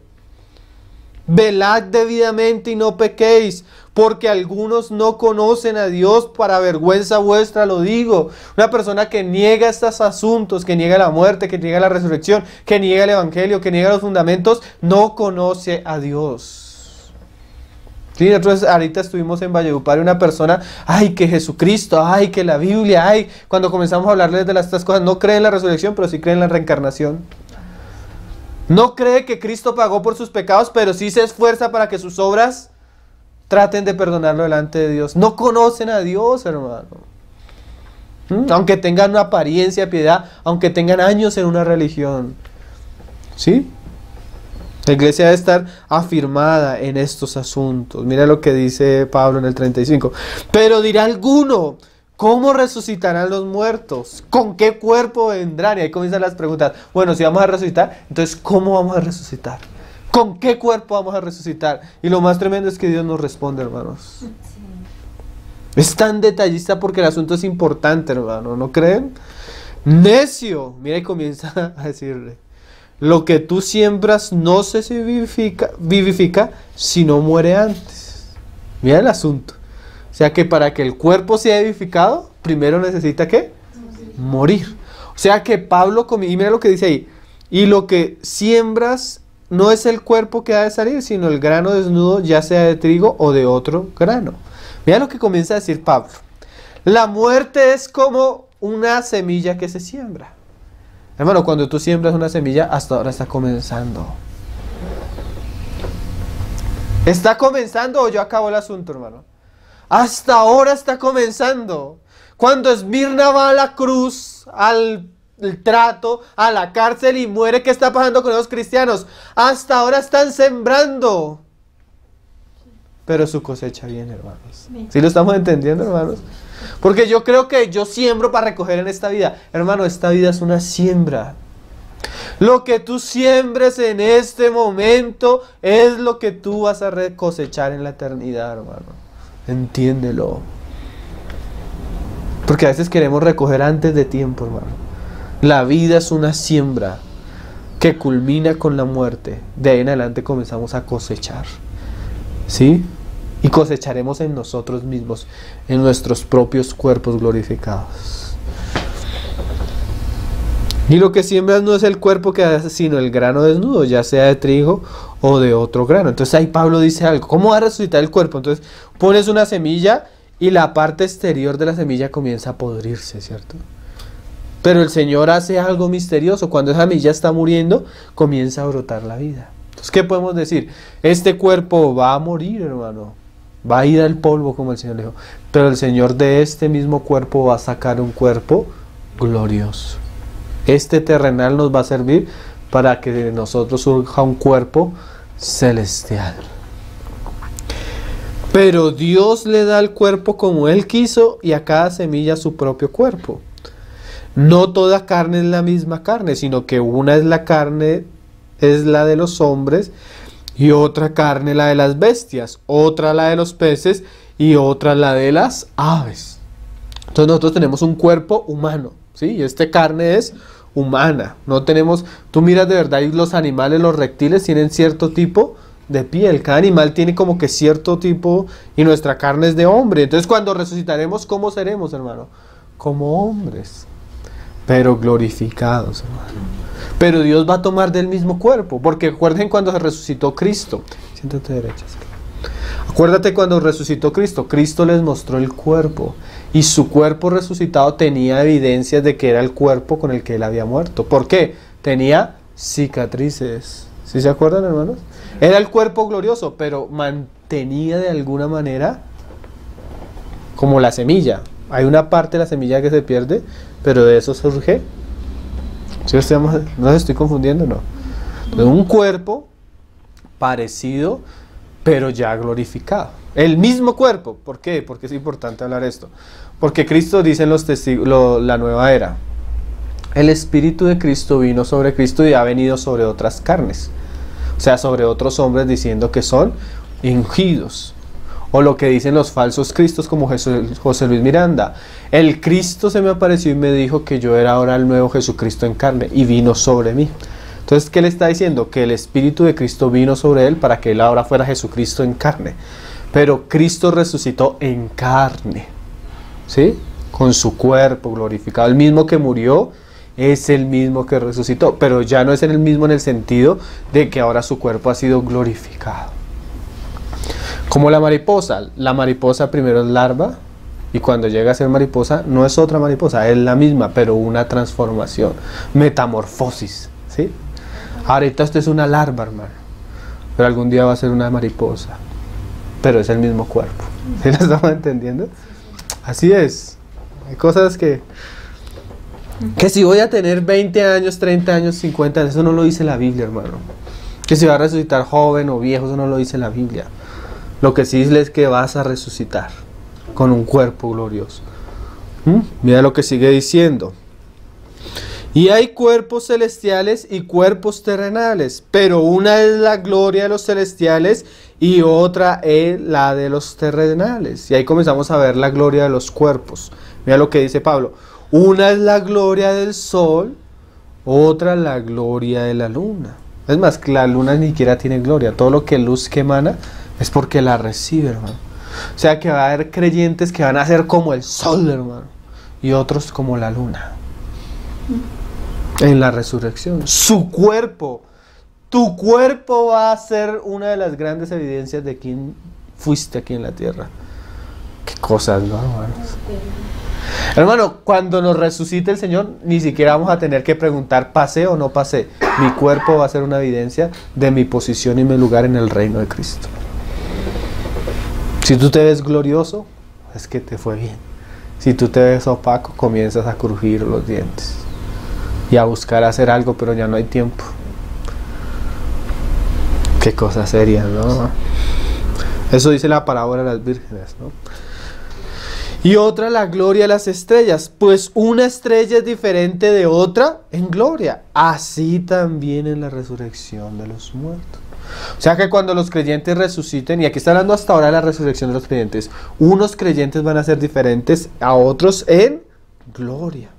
Velad debidamente y no pequéis, porque algunos no conocen a Dios, para vergüenza vuestra lo digo. Una persona que niega estos asuntos, que niega la muerte, que niega la resurrección, que niega el evangelio, que niega los fundamentos, no conoce a Dios. Sí, nosotros ahorita estuvimos en Valledupar y una persona, ay, que Jesucristo, ay, que la Biblia, ay, cuando comenzamos a hablarles de estas cosas, no cree en la resurrección, pero sí cree en la reencarnación. No cree que Cristo pagó por sus pecados, pero sí se esfuerza para que sus obras traten de perdonarlo delante de Dios. No conocen a Dios, hermano. Aunque tengan una apariencia de piedad, aunque tengan años en una religión. ¿Sí? La iglesia debe estar afirmada en estos asuntos. Mira lo que dice Pablo en el 35. Pero dirá alguno, ¿cómo resucitarán los muertos? ¿Con qué cuerpo vendrán? Y ahí comienzan las preguntas. Bueno, si vamos a resucitar, entonces ¿cómo vamos a resucitar? ¿Con qué cuerpo vamos a resucitar? Y lo más tremendo es que Dios nos responde, hermanos. Sí. Es tan detallista porque el asunto es importante, hermano, ¿no creen? Necio. Mira, y comienza a decirle, lo que tú siembras no se vivifica si no muere antes. Mira el asunto. O sea que para que el cuerpo sea edificado, primero necesita ¿qué? Morir. O sea que Pablo, y mira lo que dice ahí, y lo que siembras no es el cuerpo que ha de salir, sino el grano desnudo, ya sea de trigo o de otro grano. Mira lo que comienza a decir Pablo. La muerte es como una semilla que se siembra. Hermano, cuando tú siembras una semilla, hasta ahora está comenzando. ¿Está comenzando o yo acabo el asunto, hermano? Hasta ahora está comenzando. Cuando Esmirna va a la cruz, al trato, a la cárcel y muere, ¿qué está pasando con los cristianos? Hasta ahora están sembrando. Pero su cosecha viene, hermanos. ¿Sí lo estamos entendiendo, hermanos? Porque yo creo que yo siembro para recoger en esta vida. Hermano, esta vida es una siembra. Lo que tú siembres en este momento es lo que tú vas a cosechar en la eternidad, hermano. Entiéndelo. Porque a veces queremos recoger antes de tiempo, hermano. La vida es una siembra que culmina con la muerte. De ahí en adelante comenzamos a cosechar. ¿Sí? Y cosecharemos en nosotros mismos, en nuestros propios cuerpos glorificados. Y lo que siembras no es el cuerpo que hace, sino el grano desnudo, ya sea de trigo o de otro grano. Entonces ahí Pablo dice algo. ¿Cómo va a resucitar el cuerpo? Entonces pones una semilla y la parte exterior de la semilla comienza a podrirse, ¿cierto? Pero el Señor hace algo misterioso. Cuando esa semilla está muriendo, comienza a brotar la vida. Entonces, ¿qué podemos decir? Este cuerpo va a morir, hermano. Va a ir al polvo, como el Señor dijo. Pero el Señor de este mismo cuerpo va a sacar un cuerpo glorioso. Este terrenal nos va a servir para que de nosotros surja un cuerpo celestial. Pero Dios le da al cuerpo como Él quiso y a cada semilla su propio cuerpo. No toda carne es la misma carne, sino que una es la carne, es la de los hombres, y otra carne la de las bestias, otra la de los peces y otra la de las aves. Entonces nosotros tenemos un cuerpo humano, ¿sí? Y esta carne es humana. No tenemos, tú miras de verdad y los animales, los reptiles tienen cierto tipo de piel. Cada animal tiene como que cierto tipo y nuestra carne es de hombre. Entonces cuando resucitaremos, ¿cómo seremos, hermano? Como hombres, pero glorificados, hermano. Pero Dios va a tomar del mismo cuerpo, porque recuerden cuando se resucitó Cristo. Siéntate derecha. Acuérdate cuando resucitó Cristo. Cristo les mostró el cuerpo. Y su cuerpo resucitado tenía evidencias de que era el cuerpo con el que él había muerto. ¿Por qué? Tenía cicatrices. ¿Sí se acuerdan, hermanos? Era el cuerpo glorioso, pero mantenía de alguna manera como la semilla. Hay una parte de la semilla que se pierde, pero de eso surge. ¿Sí no estoy confundiendo? No. Entonces, un cuerpo parecido, pero ya glorificado. El mismo cuerpo. ¿Por qué? Porque es importante hablar esto. Porque Cristo dice en los testigos, la nueva era. El Espíritu de Cristo vino sobre Cristo y ha venido sobre otras carnes. O sea, sobre otros hombres diciendo que son ungidos. O lo que dicen los falsos cristos como José Luis Miranda. El Cristo se me apareció y me dijo que yo era ahora el nuevo Jesucristo en carne y vino sobre mí. Entonces, ¿qué le está diciendo? Que el Espíritu de Cristo vino sobre él para que él ahora fuera Jesucristo en carne. Pero Cristo resucitó en carne, ¿sí? Con su cuerpo glorificado. El mismo que murió es el mismo que resucitó, pero ya no es el mismo en el sentido de que ahora su cuerpo ha sido glorificado. Como la mariposa primero es larva y cuando llega a ser mariposa no es otra mariposa, es la misma, pero una transformación, metamorfosis, ¿sí? Ahorita esto es una larva, hermano, pero algún día va a ser una mariposa, pero es el mismo cuerpo. ¿Sí lo estamos entendiendo? Así es. Hay cosas que si voy a tener 20 años, 30 años, 50 años, eso no lo dice la Biblia, hermano. Que si va a resucitar joven o viejo, eso no lo dice la Biblia. Lo que sí es que vas a resucitar con un cuerpo glorioso. Mira lo que sigue diciendo. Y hay cuerpos celestiales y cuerpos terrenales, pero una es la gloria de los celestiales y otra es la de los terrenales. Y ahí comenzamos a ver la gloria de los cuerpos. Mira lo que dice Pablo. Una es la gloria del sol, otra la gloria de la luna. Es más, la luna ni siquiera tiene gloria. Todo lo que luz que emana es porque la recibe, hermano. O sea que va a haber creyentes que van a ser como el sol, hermano, y otros como la luna. En la resurrección. Su cuerpo, tu cuerpo va a ser una de las grandes evidencias de quién fuiste aquí en la tierra. Qué cosas, ¿no, hermanos? Hermano, cuando nos resucite el Señor, ni siquiera vamos a tener que preguntar, ¿pasé o no pasé? Mi cuerpo va a ser una evidencia de mi posición y mi lugar en el reino de Cristo. Si tú te ves glorioso, es que te fue bien. Si tú te ves opaco, comienzas a crujir los dientes y a buscar hacer algo, pero ya no hay tiempo. Qué cosa seria, ¿no? Eso dice la parábola de las vírgenes, ¿no? Y otra, la gloria de las estrellas, pues una estrella es diferente de otra en gloria, así también en la resurrección de los muertos. O sea que cuando los creyentes resuciten, y aquí está hablando hasta ahora de la resurrección de los creyentes, unos creyentes van a ser diferentes a otros en gloria.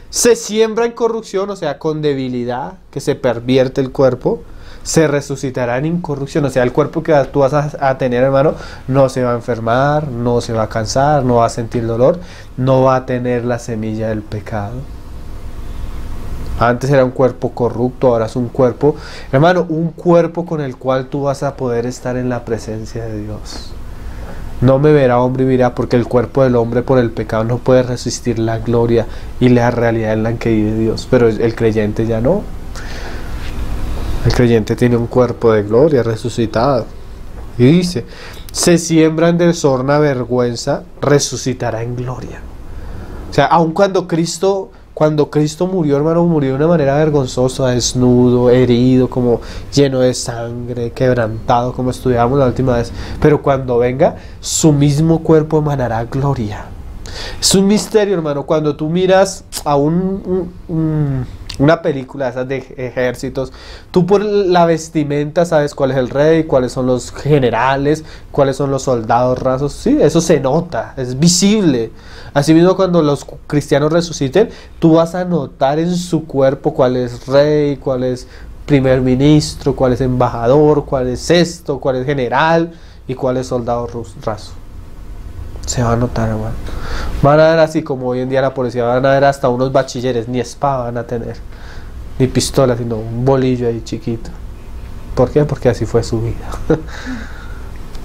Se siembra en corrupción, o sea, con debilidad, que se pervierte el cuerpo, se resucitará en incorrupción, o sea, el cuerpo que tú vas a tener, hermano, no se va a enfermar, no se va a cansar, no va a sentir dolor, no va a tener la semilla del pecado. Antes era un cuerpo corrupto, ahora es un cuerpo, hermano, un cuerpo con el cual tú vas a poder estar en la presencia de Dios. No me verá hombre y vivirá, porque el cuerpo del hombre por el pecado no puede resistir la gloria y la realidad en la que vive Dios, pero el creyente ya no. El creyente tiene un cuerpo de gloria resucitado. Y dice, se siembra en deshonra, vergüenza, resucitará en gloria. O sea, aun cuando Cristo murió, hermano, murió de una manera vergonzosa, desnudo, herido, como lleno de sangre, quebrantado, como estudiábamos la última vez. Pero cuando venga, su mismo cuerpo emanará gloria. Es un misterio, hermano, cuando tú miras a una película esas de ejércitos, tú por la vestimenta sabes cuál es el rey, cuáles son los generales, cuáles son los soldados rasos. Sí, eso se nota, es visible. Asimismo, cuando los cristianos resuciten, tú vas a notar en su cuerpo cuál es rey, cuál es primer ministro, cuál es embajador, cuál es esto, cuál es general y cuál es soldado raso. Se va a notar, hermano. Van a ver así como hoy en día la policía, van a ver hasta unos bachilleres, ni espada van a tener, ni pistola, sino un bolillo ahí chiquito. ¿Por qué? Porque así fue su vida.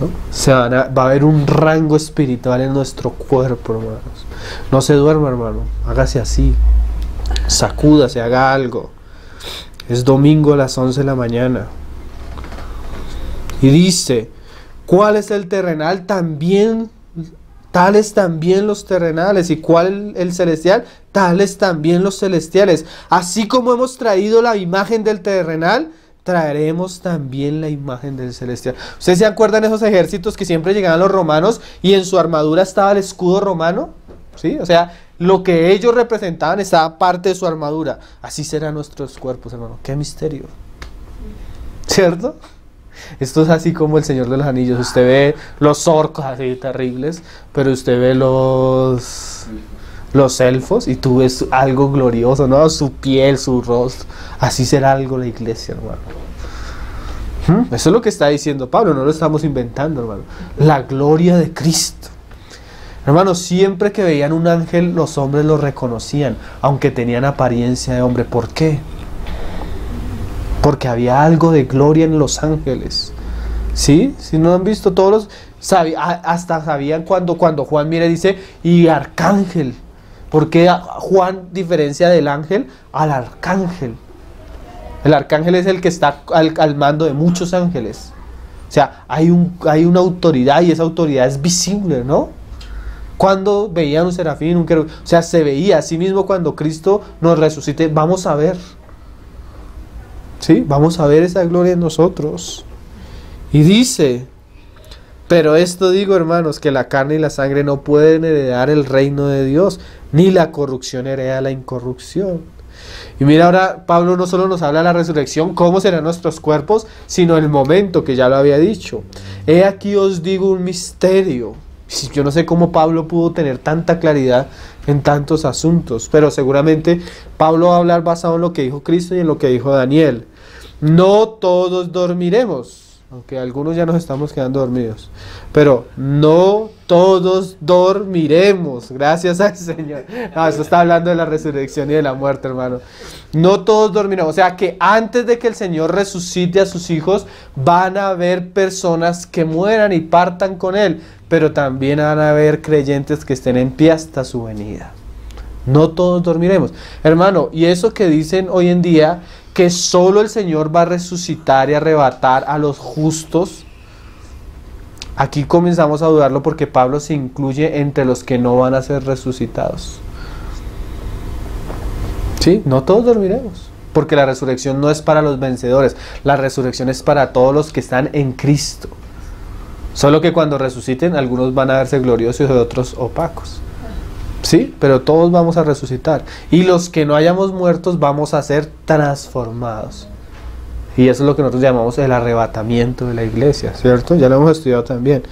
¿No? Va a haber un rango espiritual en nuestro cuerpo, hermanos. No se duerma, hermano. Hágase así. Sacúdase, haga algo. Es domingo a las 11 de la mañana. Y dice, ¿cuál es el terrenal? Tales también los terrenales. ¿Y cuál el celestial? Tales también los celestiales. Así como hemos traído la imagen del terrenal, traeremos también la imagen del celestial. ¿Ustedes se acuerdan de esos ejércitos que siempre llegaban los romanos y en su armadura estaba el escudo romano? ¿Sí? O sea, lo que ellos representaban estaba parte de su armadura. Así serán nuestros cuerpos, hermano. ¡Qué misterio! ¿Cierto? Esto es así como el Señor de los Anillos. Usted ve los orcos así terribles, pero usted ve los elfos y tú ves algo glorioso, ¿no? Su piel, su rostro. Así será algo la iglesia, hermano. Eso es lo que está diciendo Pablo, no lo estamos inventando, hermano. La gloria de Cristo. Hermano, siempre que veían un ángel, los hombres lo reconocían, aunque tenían apariencia de hombre. ¿Por qué? Porque había algo de gloria en los ángeles. ¿Sí? Si no han visto todos hasta sabían cuando Juan mira y dice, y arcángel. ¿Por qué Juan diferencia del ángel al arcángel? El arcángel es el que está al mando de muchos ángeles. O sea, hay una autoridad y esa autoridad es visible, ¿no? Cuando veían un serafín, un querubín, o sea, se veía. Así mismo cuando Cristo nos resucite, vamos a ver. ¿Sí? Vamos a ver esa gloria en nosotros. Y dice, pero esto digo, hermanos, que la carne y la sangre no pueden heredar el reino de Dios, ni la corrupción hereda la incorrupción. Y mira, ahora Pablo no solo nos habla de la resurrección, cómo serán nuestros cuerpos, sino el momento, que ya lo había dicho. He aquí os digo un misterio. Yo no sé cómo Pablo pudo tener tanta claridad en tantos asuntos, pero seguramente Pablo va a hablar basado en lo que dijo Cristo y en lo que dijo Daniel. No todos dormiremos, aunque algunos ya nos estamos quedando dormidos, pero no todos dormiremos, gracias al Señor. No, eso está hablando de la resurrección y de la muerte, hermano. No todos dormiremos, o sea que antes de que el Señor resucite a sus hijos, van a haber personas que mueran y partan con Él, pero también van a haber creyentes que estén en pie hasta su venida. No todos dormiremos. Hermano, y eso que dicen hoy en día, que solo el Señor va a resucitar y arrebatar a los justos, aquí comenzamos a dudarlo porque Pablo se incluye entre los que no van a ser resucitados. ¿Sí? No todos dormiremos, porque la resurrección no es para los vencedores, la resurrección es para todos los que están en Cristo. Solo que cuando resuciten, algunos van a verse gloriosos y otros opacos. ¿Sí? Pero todos vamos a resucitar. Y los que no hayamos muertos vamos a ser transformados. Y eso es lo que nosotros llamamos el arrebatamiento de la iglesia, ¿cierto? Ya lo hemos estudiado también.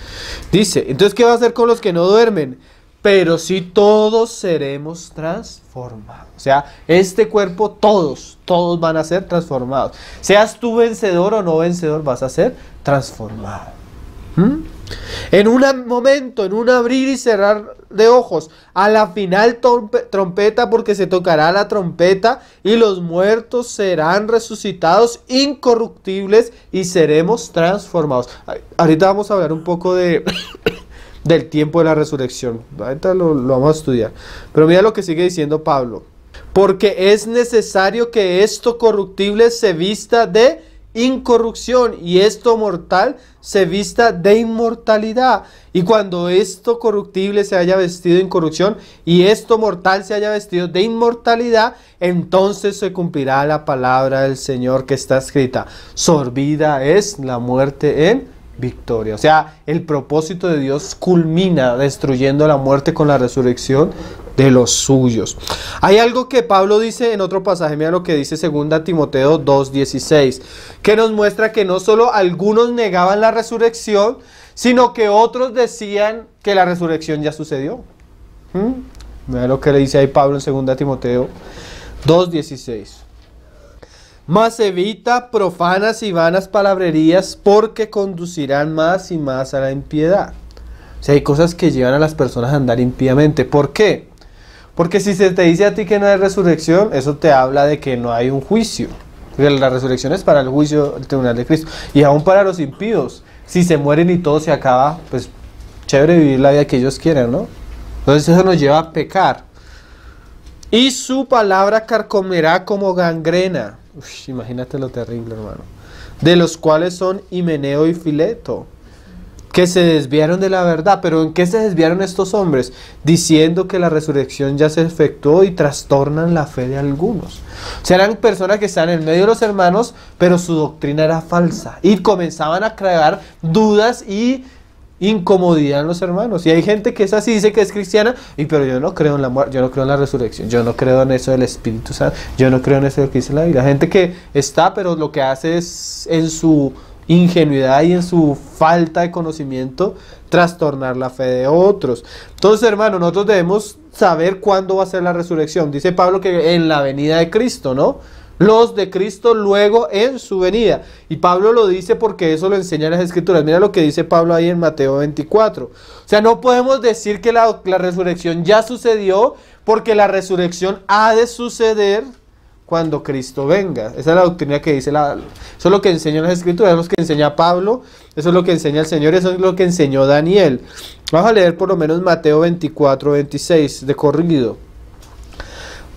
Dice, entonces, ¿qué va a hacer con los que no duermen? Pero sí todos seremos transformados. O sea, este cuerpo, todos van a ser transformados. Seas tú vencedor o no vencedor, vas a ser transformado. En un momento, en un abrir y cerrar de ojos, a la final trompeta, porque se tocará la trompeta y los muertos serán resucitados incorruptibles y seremos transformados. Ahorita vamos a hablar un poco de del tiempo de la resurrección. Ahorita lo vamos a estudiar. Pero mira lo que sigue diciendo Pablo. Porque es necesario que esto corruptible se vista de incorrupción y esto mortal se vista de inmortalidad. Y cuando esto corruptible se haya vestido de incorrupción y esto mortal se haya vestido de inmortalidad, entonces se cumplirá la palabra del Señor que está escrita: sorbida es la muerte en victoria. O sea, el propósito de Dios culmina destruyendo la muerte con la resurrección de los suyos. Hay algo que Pablo dice en otro pasaje, mira lo que dice 2 Timoteo 2:16, que nos muestra que no solo algunos negaban la resurrección, sino que otros decían que la resurrección ya sucedió. Mira lo que le dice ahí Pablo en 2 Timoteo 2:16. Mas evita profanas y vanas palabrerías, porque conducirán más y más a la impiedad. O sea, hay cosas que llevan a las personas a andar impíamente. ¿Por qué? Porque si se te dice a ti que no hay resurrección, eso te habla de que no hay un juicio. La resurrección es para el juicio, el tribunal de Cristo. Y aún para los impíos, si se mueren y todo se acaba, pues chévere vivir la vida que ellos quieran, ¿no? Entonces eso nos lleva a pecar. Y su palabra carcomerá como gangrena. Uf, imagínate lo terrible, hermano. De los cuales son Himeneo y Fileto, que se desviaron de la verdad. ¿Pero en qué se desviaron estos hombres? Diciendo que la resurrección ya se efectuó y trastornan la fe de algunos. O sea, eran personas que estaban en medio de los hermanos, pero su doctrina era falsa. Y comenzaban a crear dudas y incomodidad en los hermanos. Y hay gente que es así, dice que es cristiana, pero yo no creo en la muerte, yo no creo en la resurrección, yo no creo en eso del Espíritu Santo, yo no creo en eso de lo que dice la Biblia. Gente que está, pero lo que hace es, en su ingenuidad y en su falta de conocimiento, trastornar la fe de otros. Entonces, hermanos, nosotros debemos saber cuándo va a ser la resurrección. Dice Pablo que en la venida de Cristo, ¿no? Los de Cristo luego en su venida. Y Pablo lo dice porque eso lo enseñan las Escrituras. Mira lo que dice Pablo ahí en Mateo 24. O sea, no podemos decir que la resurrección ya sucedió, porque la resurrección ha de suceder cuando Cristo venga. Esa es la doctrina que dice eso es lo que enseñan las Escrituras, eso es lo que enseña Pablo, eso es lo que enseña el Señor, eso es lo que enseñó Daniel. Vamos a leer por lo menos Mateo 24, 26 de corrido.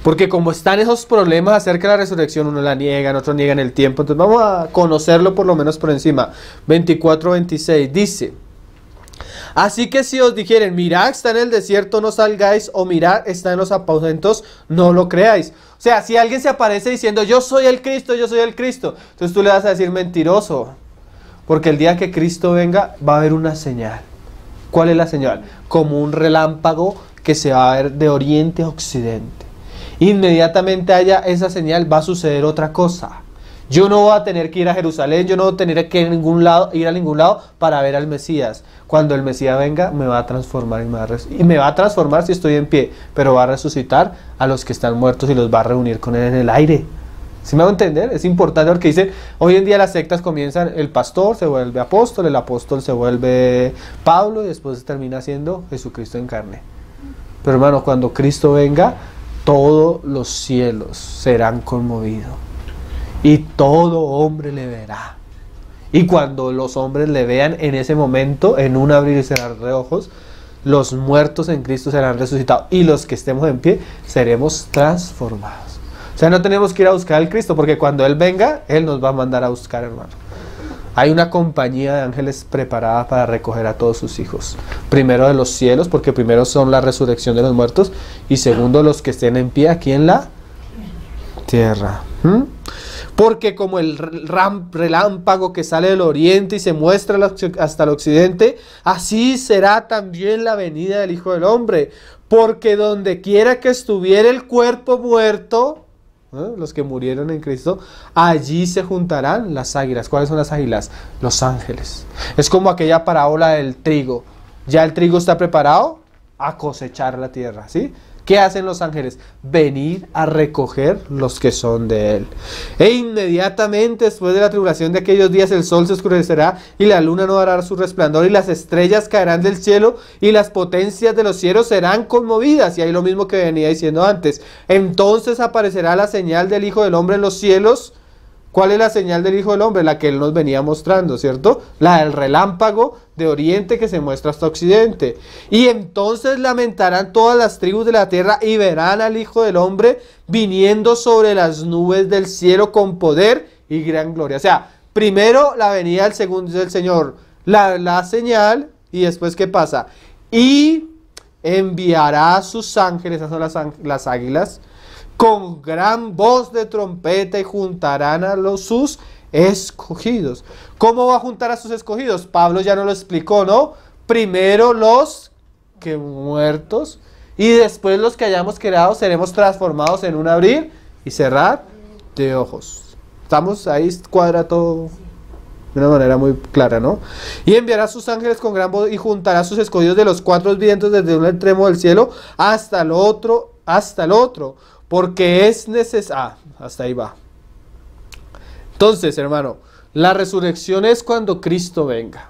Porque como están esos problemas acerca de la resurrección, uno la niegan, otros niegan el tiempo, entonces vamos a conocerlo por lo menos por encima. 24:26 dice: así que si os dijeren, mirad, está en el desierto, no salgáis, o mirad, está en los aposentos, no lo creáis. O sea, si alguien se aparece diciendo, yo soy el Cristo, entonces tú le vas a decir, mentiroso, porque el día que Cristo venga va a haber una señal. ¿Cuál es la señal? Como un relámpago que se va a ver de oriente a occidente. Inmediatamente haya esa señal, va a suceder otra cosa. Yo no voy a tener que ir a Jerusalén, yo no voy a tener que ir a ningún lado para ver al Mesías. Cuando el Mesías venga, me va a transformar y me va a transformar si estoy en pie, pero va a resucitar a los que están muertos y los va a reunir con él en el aire. ¿Sí me va a entender? Es importante porque dice, hoy en día las sectas comienzan, el pastor se vuelve apóstol, el apóstol se vuelve Pablo y después termina siendo Jesucristo en carne. Pero hermano, cuando Cristo venga, todos los cielos serán conmovidos y todo hombre le verá. Y cuando los hombres le vean, en ese momento, en un abrir y cerrar de ojos, los muertos en Cristo serán resucitados y los que estemos en pie seremos transformados. O sea, no tenemos que ir a buscar al Cristo, porque cuando Él venga, Él nos va a mandar a buscar, hermano. Hay una compañía de ángeles preparada para recoger a todos sus hijos. Primero de los cielos, porque primero son la resurrección de los muertos, y segundo los que estén en pie aquí en la tierra. Porque como el relámpago que sale del oriente y se muestra hasta el occidente, así será también la venida del Hijo del Hombre. Porque donde quiera que estuviera el cuerpo muerto, los que murieron en Cristo, allí se juntarán las águilas. ¿Cuáles son las águilas? Los ángeles. Es como aquella parábola del trigo. Ya el trigo está preparado a cosechar la tierra, ¿sí? ¿Qué hacen los ángeles? Venir a recoger los que son de él. E inmediatamente después de la tribulación de aquellos días el sol se oscurecerá y la luna no dará su resplandor y las estrellas caerán del cielo y las potencias de los cielos serán conmovidas. Y ahí lo mismo que venía diciendo antes. Entonces aparecerá la señal del Hijo del Hombre en los cielos. ¿Cuál es la señal del Hijo del Hombre? La que él nos venía mostrando, ¿cierto? La del relámpago de oriente que se muestra hasta occidente. Y entonces lamentarán todas las tribus de la tierra y verán al Hijo del Hombre viniendo sobre las nubes del cielo con poder y gran gloria. O sea, primero la venida del Señor, la señal, y después ¿qué pasa? Y enviará a sus ángeles, esas son las águilas, con gran voz de trompeta y juntarán a sus escogidos. ¿Cómo va a juntar a sus escogidos? Pablo ya nos lo explicó, ¿no? Primero los que muertos y después los que hayamos creado seremos transformados en un abrir y cerrar de ojos. Estamos ahí, cuadra todo de una manera muy clara, ¿no? Y enviará a sus ángeles con gran voz y juntará a sus escogidos de los cuatro vientos desde un extremo del cielo hasta el otro, porque es necesario. Hasta ahí va. Entonces, hermano, la resurrección es cuando Cristo venga.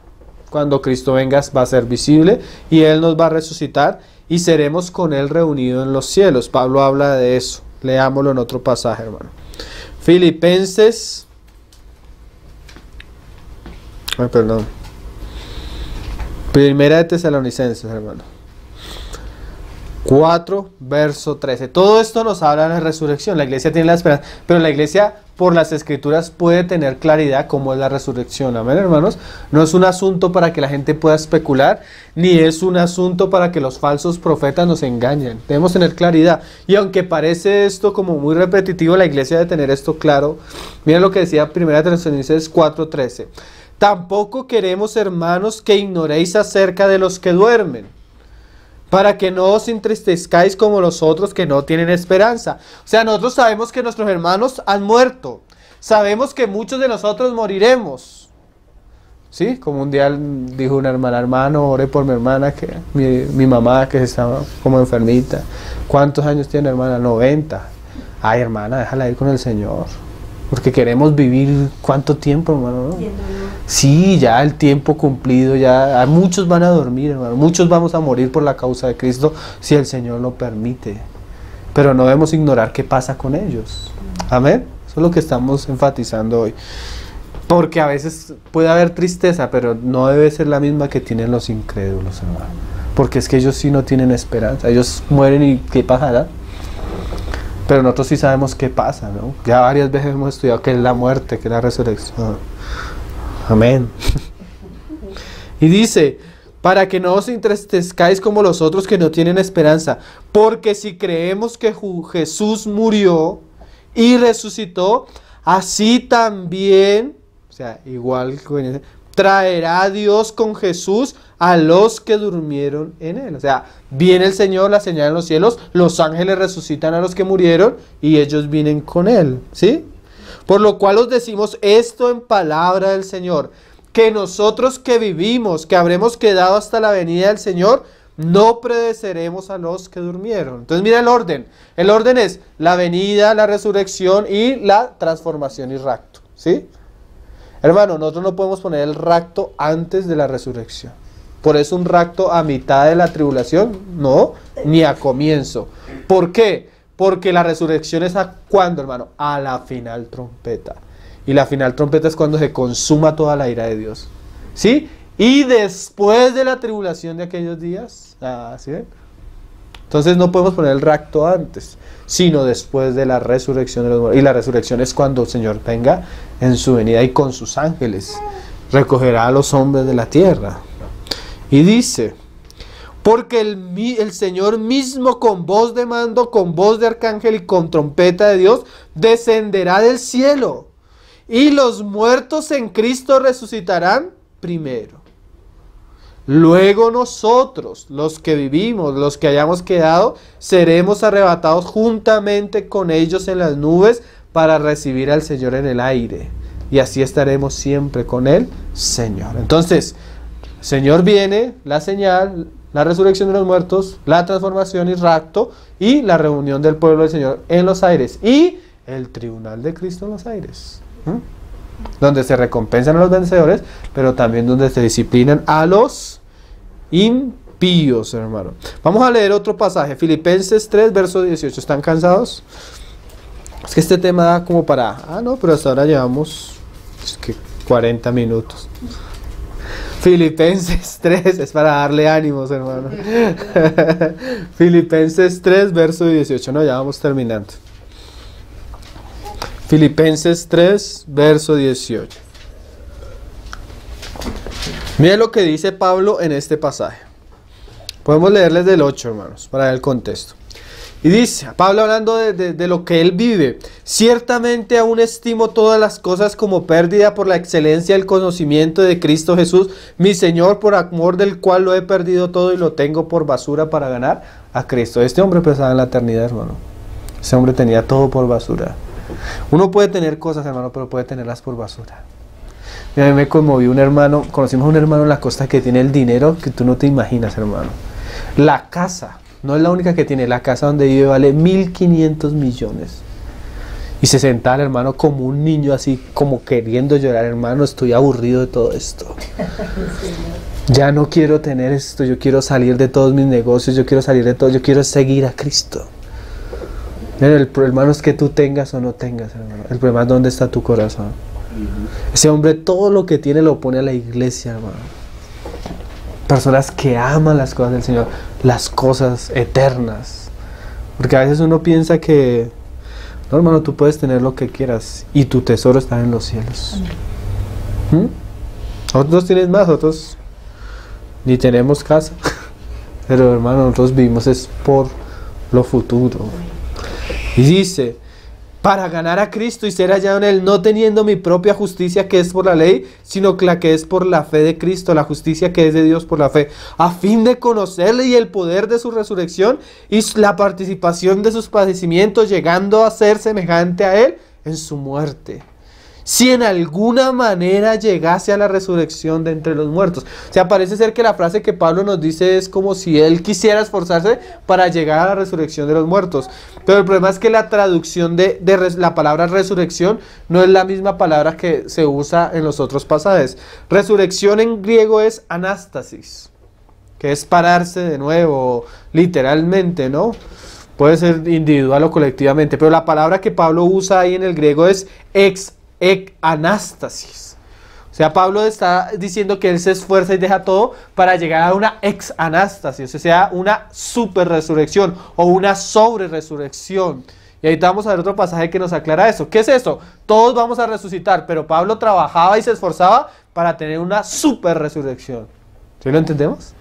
Cuando Cristo venga va a ser visible y Él nos va a resucitar y seremos con Él reunidos en los cielos. Pablo habla de eso. Leámoslo en otro pasaje, hermano. Filipenses. Primera de Tesalonicenses, hermano. 4, verso 13. Todo esto nos habla de la resurrección. La iglesia tiene la esperanza, pero la iglesia por las escrituras puede tener claridad cómo es la resurrección. Amén, hermanos. No es un asunto para que la gente pueda especular, ni es un asunto para que los falsos profetas nos engañen. Debemos tener claridad. Y aunque parece esto como muy repetitivo, la iglesia debe tener esto claro. Miren lo que decía 1 Tesalonicenses 4:13. Tampoco queremos, hermanos, que ignoréis acerca de los que duermen, para que no os entristezcáis como los otros que no tienen esperanza. O sea, nosotros sabemos que nuestros hermanos han muerto. Sabemos que muchos de nosotros moriremos. ¿Sí? Como un día dijo una hermana: hermano, ore por mi hermana, que mi mamá que estaba como enfermita. ¿Cuántos años tiene, hermana? 90. Ay, hermana, déjala ir con el Señor. Porque queremos vivir, ¿cuánto tiempo, hermano? ¿No? Sí, ya el tiempo cumplido, ya muchos van a dormir, hermano. Muchos vamos a morir por la causa de Cristo si el Señor lo permite. Pero no debemos ignorar qué pasa con ellos. Amén. Eso es lo que estamos enfatizando hoy. Porque a veces puede haber tristeza, pero no debe ser la misma que tienen los incrédulos, hermano. Porque es que ellos sí no tienen esperanza. Ellos mueren y ¿qué pasará? Pero nosotros sí sabemos qué pasa, ¿no? Ya varias veces hemos estudiado qué es la muerte, qué es la resurrección. Amén. Y dice: para que no os entristezcáis como los otros que no tienen esperanza. Porque si creemos que Jesús murió y resucitó, así también, o sea, igual que traerá a Dios con Jesús a los que durmieron en él. O sea, viene el Señor, la señal en los cielos, los ángeles resucitan a los que murieron y ellos vienen con él, ¿sí? Por lo cual os decimos esto en palabra del Señor, que nosotros que vivimos, que habremos quedado hasta la venida del Señor, no predeceremos a los que durmieron. Entonces mira el orden. El orden es la venida, la resurrección y la transformación y rapto, ¿sí? Hermano, nosotros no podemos poner el rapto antes de la resurrección. Por eso un rapto a mitad de la tribulación, no, ni a comienzo. ¿Por qué? Porque la resurrección es ¿a cuándo, hermano? A la final trompeta. Y la final trompeta es cuando se consuma toda la ira de Dios. ¿Sí? Y después de la tribulación de aquellos días, ¿sí ven? Entonces no podemos poner el rapto antes, sino después de la resurrección de los muertos. Y la resurrección es cuando el Señor venga en su venida y con sus ángeles recogerá a los hombres de la tierra. Y dice: porque el Señor mismo con voz de mando, con voz de arcángel y con trompeta de Dios descenderá del cielo. y los muertos en Cristo resucitarán primero. Luego nosotros, los que vivimos, los que hayamos quedado, seremos arrebatados juntamente con ellos en las nubes para recibir al Señor en el aire. Y así estaremos siempre con el Señor. Entonces, el Señor viene, la señal, la resurrección de los muertos, la transformación y rapto, y la reunión del pueblo del Señor en los aires, y el tribunal de Cristo en los aires, donde se recompensan a los vencedores, pero también donde se disciplinan a los impíos, hermano. Vamos a leer otro pasaje, Filipenses 3, verso 18. ¿Están cansados? Es que este tema da como para... no, pero hasta ahora llevamos 40 minutos. Filipenses 3, es para darle ánimos, hermano. Filipenses 3, verso 18. No, ya vamos terminando. Filipenses 3, verso 18. Miren lo que dice Pablo en este pasaje. Podemos leerles del 8, hermanos, para ver el contexto. Y dice, Pablo hablando de lo que él vive: ciertamente aún estimo todas las cosas como pérdida por la excelencia del conocimiento de Cristo Jesús, mi Señor, por amor del cual lo he perdido todo y lo tengo por basura para ganar a Cristo. Este hombre pensaba en la eternidad, hermano. Ese hombre tenía todo por basura. Uno puede tener cosas, hermano, pero puede tenerlas por basura. A mí me conmovió un hermano, conocimos a un hermano en la costa que tiene el dinero que tú no te imaginas, hermano. La casa, no es la única que tiene, la casa donde vive vale 1.500 millones. Y se sentaba el hermano como un niño, así como queriendo llorar: hermano, estoy aburrido de todo esto. Ya no quiero tener esto, yo quiero salir de todos mis negocios, yo quiero salir de todo, yo quiero seguir a Cristo. El problema no es que tú tengas o no tengas, hermano. El problema es dónde está tu corazón. Ese hombre todo lo que tiene lo pone a la iglesia, hermano. Personas que aman las cosas del Señor, las cosas eternas. Porque a veces uno piensa que, no, hermano, tú puedes tener lo que quieras y tu tesoro está en los cielos. Otros tienen más, otros ni tenemos casa. Pero, hermano, nosotros vivimos es por lo futuro. Y dice: para ganar a Cristo y ser hallado en Él, no teniendo mi propia justicia que es por la ley, sino que la que es por la fe de Cristo, la justicia que es de Dios por la fe, a fin de conocerle y el poder de su resurrección y la participación de sus padecimientos, llegando a ser semejante a Él en su muerte, si en alguna manera llegase a la resurrección de entre los muertos. O sea, parece ser que la frase que Pablo nos dice es como si él quisiera esforzarse para llegar a la resurrección de los muertos. Pero el problema es que la traducción de la palabra resurrección no es la misma palabra que se usa en los otros pasajes. Resurrección en griego es anástasis, que es pararse de nuevo, literalmente, ¿no? Puede ser individual o colectivamente, pero la palabra que Pablo usa ahí en el griego es anástasis. O sea, Pablo está diciendo que él se esfuerza y deja todo para llegar a una anástasis, o sea, una super resurrección o una sobre resurrección. Y ahorita vamos a ver otro pasaje que nos aclara eso. ¿Qué es eso? Todos vamos a resucitar, pero Pablo trabajaba y se esforzaba para tener una super resurrección. ¿Sí lo entendemos?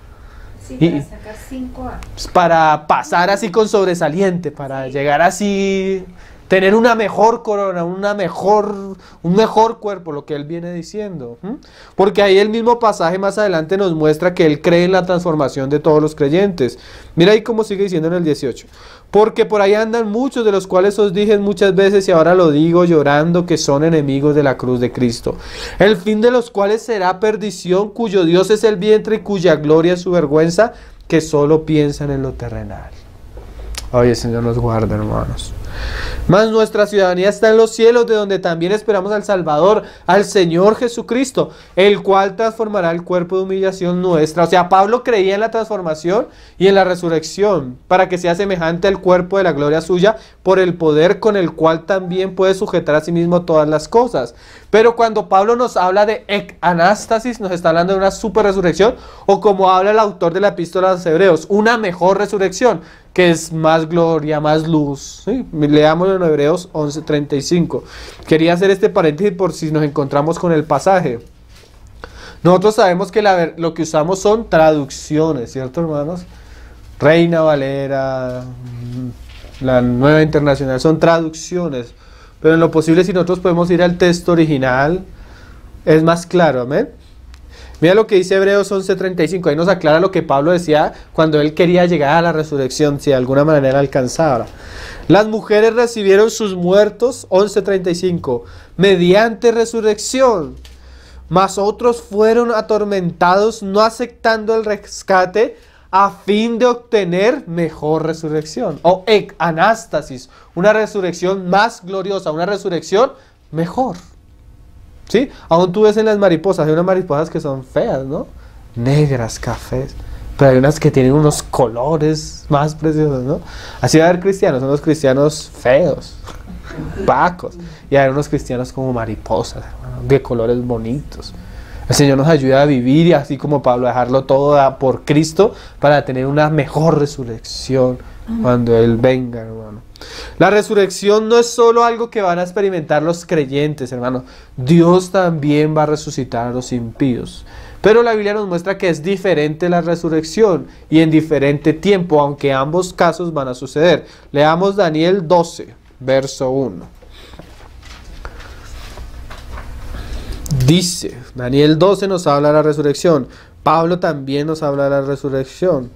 Sí, para sacar 5 años. Para pasar así con sobresaliente, para llegar así, tener una mejor corona, un mejor cuerpo, lo que él viene diciendo. Porque ahí el mismo pasaje más adelante nos muestra que él cree en la transformación de todos los creyentes. Mira ahí cómo sigue diciendo en el 18. Porque por ahí andan muchos, de los cuales os dije muchas veces y ahora lo digo llorando, que son enemigos de la cruz de Cristo, el fin de los cuales será perdición, cuyo Dios es el vientre y cuya gloria es su vergüenza, que solo piensan en lo terrenal. Ay, el Señor nos guarda, hermanos. Mas nuestra ciudadanía está en los cielos, de donde también esperamos al Salvador, al Señor Jesucristo, el cual transformará el cuerpo de humillación nuestra. O sea, Pablo creía en la transformación y en la resurrección, para que sea semejante al cuerpo de la gloria suya, por el poder con el cual también puede sujetar a sí mismo todas las cosas. Pero cuando Pablo nos habla de anástasis, nos está hablando de una super resurrección, o como habla el autor de la epístola a los Hebreos, una mejor resurrección, que es más gloria, más luz. ¿Sí? Leámoslo en Hebreos 11:35. Quería hacer este paréntesis por si nos encontramos con el pasaje. Nosotros sabemos que lo que usamos son traducciones, ¿cierto, hermanos? Reina Valera, la Nueva Internacional, son traducciones. pero en lo posible si nosotros podemos ir al texto original, es más claro, amén. Mira lo que dice Hebreos 11:35, ahí nos aclara lo que Pablo decía cuando él quería llegar a la resurrección, si de alguna manera alcanzara. Las mujeres recibieron sus muertos, 11:35, mediante resurrección, mas otros fueron atormentados no aceptando el rescate a fin de obtener mejor resurrección, o anástasis, una resurrección más gloriosa, una resurrección mejor. ¿Sí? Aún tú ves en las mariposas, hay unas mariposas que son feas, ¿no? Negras, cafés, pero hay unas que tienen unos colores más preciosos, ¿no? Así va a haber cristianos, unos cristianos feos, opacos, y hay unos cristianos como mariposas, ¿no? De colores bonitos. El Señor nos ayuda a vivir y así como Pablo, a dejarlo todo por Cristo para tener una mejor resurrección cuando Él venga, hermano. La resurrección no es solo algo que van a experimentar los creyentes, hermano. Dios también va a resucitar a los impíos. Pero la Biblia nos muestra que es diferente la resurrección y en diferente tiempo, aunque ambos casos van a suceder. Leamos Daniel 12, verso 1. Dice, Daniel 12 nos habla de la resurrección. Pablo también nos habla de la resurrección.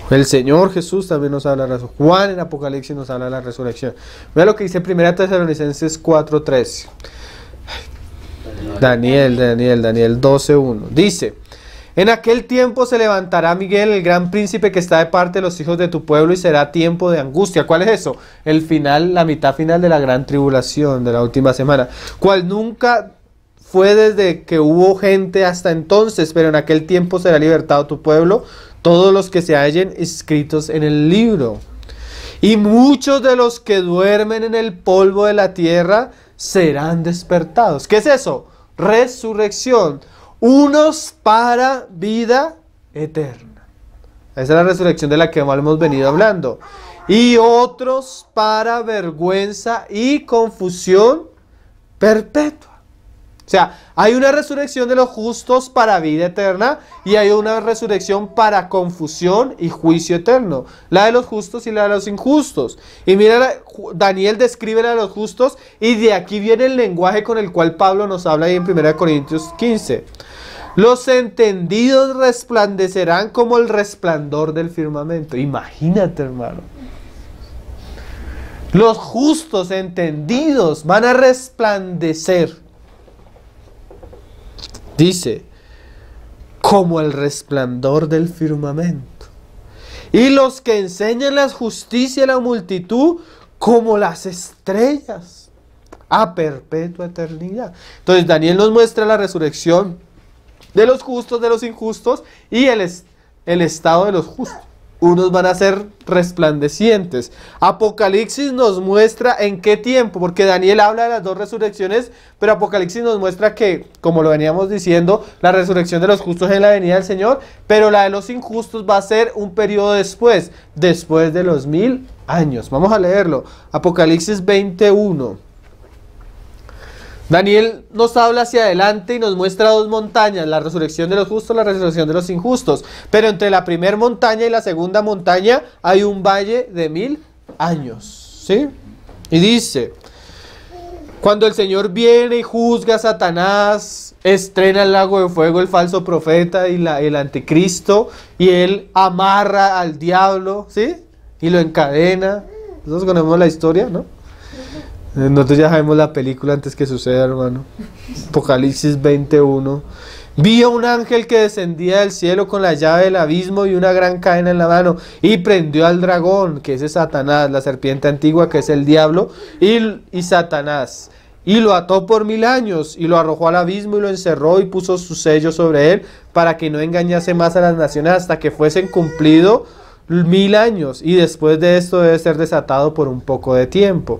El Señor Jesús también nos habla de la resurrección. Juan en Apocalipsis nos habla de la resurrección. Mira lo que dice 1 Tesalonicenses 4:13. Daniel 12:1. Dice, en aquel tiempo se levantará Miguel, el gran príncipe que está de parte de los hijos de tu pueblo, y será tiempo de angustia. ¿Cuál es eso? El final, la mitad final de la gran tribulación, de la última semana. Cual nunca fue desde que hubo gente hasta entonces, pero en aquel tiempo será libertado tu pueblo, todos los que se hallen inscritos en el libro. Y muchos de los que duermen en el polvo de la tierra serán despertados. ¿Qué es eso? Resurrección. Unos para vida eterna. Esa es la resurrección de la que hemos venido hablando. Y otros para vergüenza y confusión perpetua. O sea, hay una resurrección de los justos para vida eterna y hay una resurrección para confusión y juicio eterno. La de los justos y la de los injustos. Y mira, Daniel describe la de los justos y de aquí viene el lenguaje con el cual Pablo nos habla ahí en 1 Corintios 15. Los entendidos resplandecerán como el resplandor del firmamento. Imagínate, hermano. Los justos entendidos van a resplandecer. Dice, como el resplandor del firmamento. Y los que enseñan la justicia a la multitud, como las estrellas, a perpetua eternidad. Entonces Daniel nos muestra la resurrección de los justos, de los injustos, y el estado de los justos. Unos van a ser resplandecientes. Apocalipsis nos muestra en qué tiempo, porque Daniel habla de las dos resurrecciones, pero Apocalipsis nos muestra que, como lo veníamos diciendo, la resurrección de los justos es en la venida del Señor, pero la de los injustos va a ser un periodo después de los 1000 años. Vamos a leerlo. Apocalipsis 21. Daniel nos habla hacia adelante y nos muestra dos montañas, la resurrección de los justos, la resurrección de los injustos. Pero entre la primera montaña y la segunda montaña hay un valle de 1000 años. ¿Sí? Y dice, cuando el Señor viene y juzga a Satanás, estrena el lago de fuego el falso profeta y el anticristo, y él amarra al diablo, ¿sí? Y lo encadena. Nosotros conocemos la historia, ¿no? Nosotros ya sabemos la película antes que suceda, hermano. Apocalipsis 21. Vi a un ángel que descendía del cielo con la llave del abismo y una gran cadena en la mano, y prendió al dragón, que es Satanás, la serpiente antigua, que es el diablo, y Satanás, y lo ató por 1000 años, y lo arrojó al abismo y lo encerró y puso su sello sobre él, para que no engañase más a las naciones hasta que fuesen cumplidos 1000 años, y después de esto debe ser desatado por un poco de tiempo.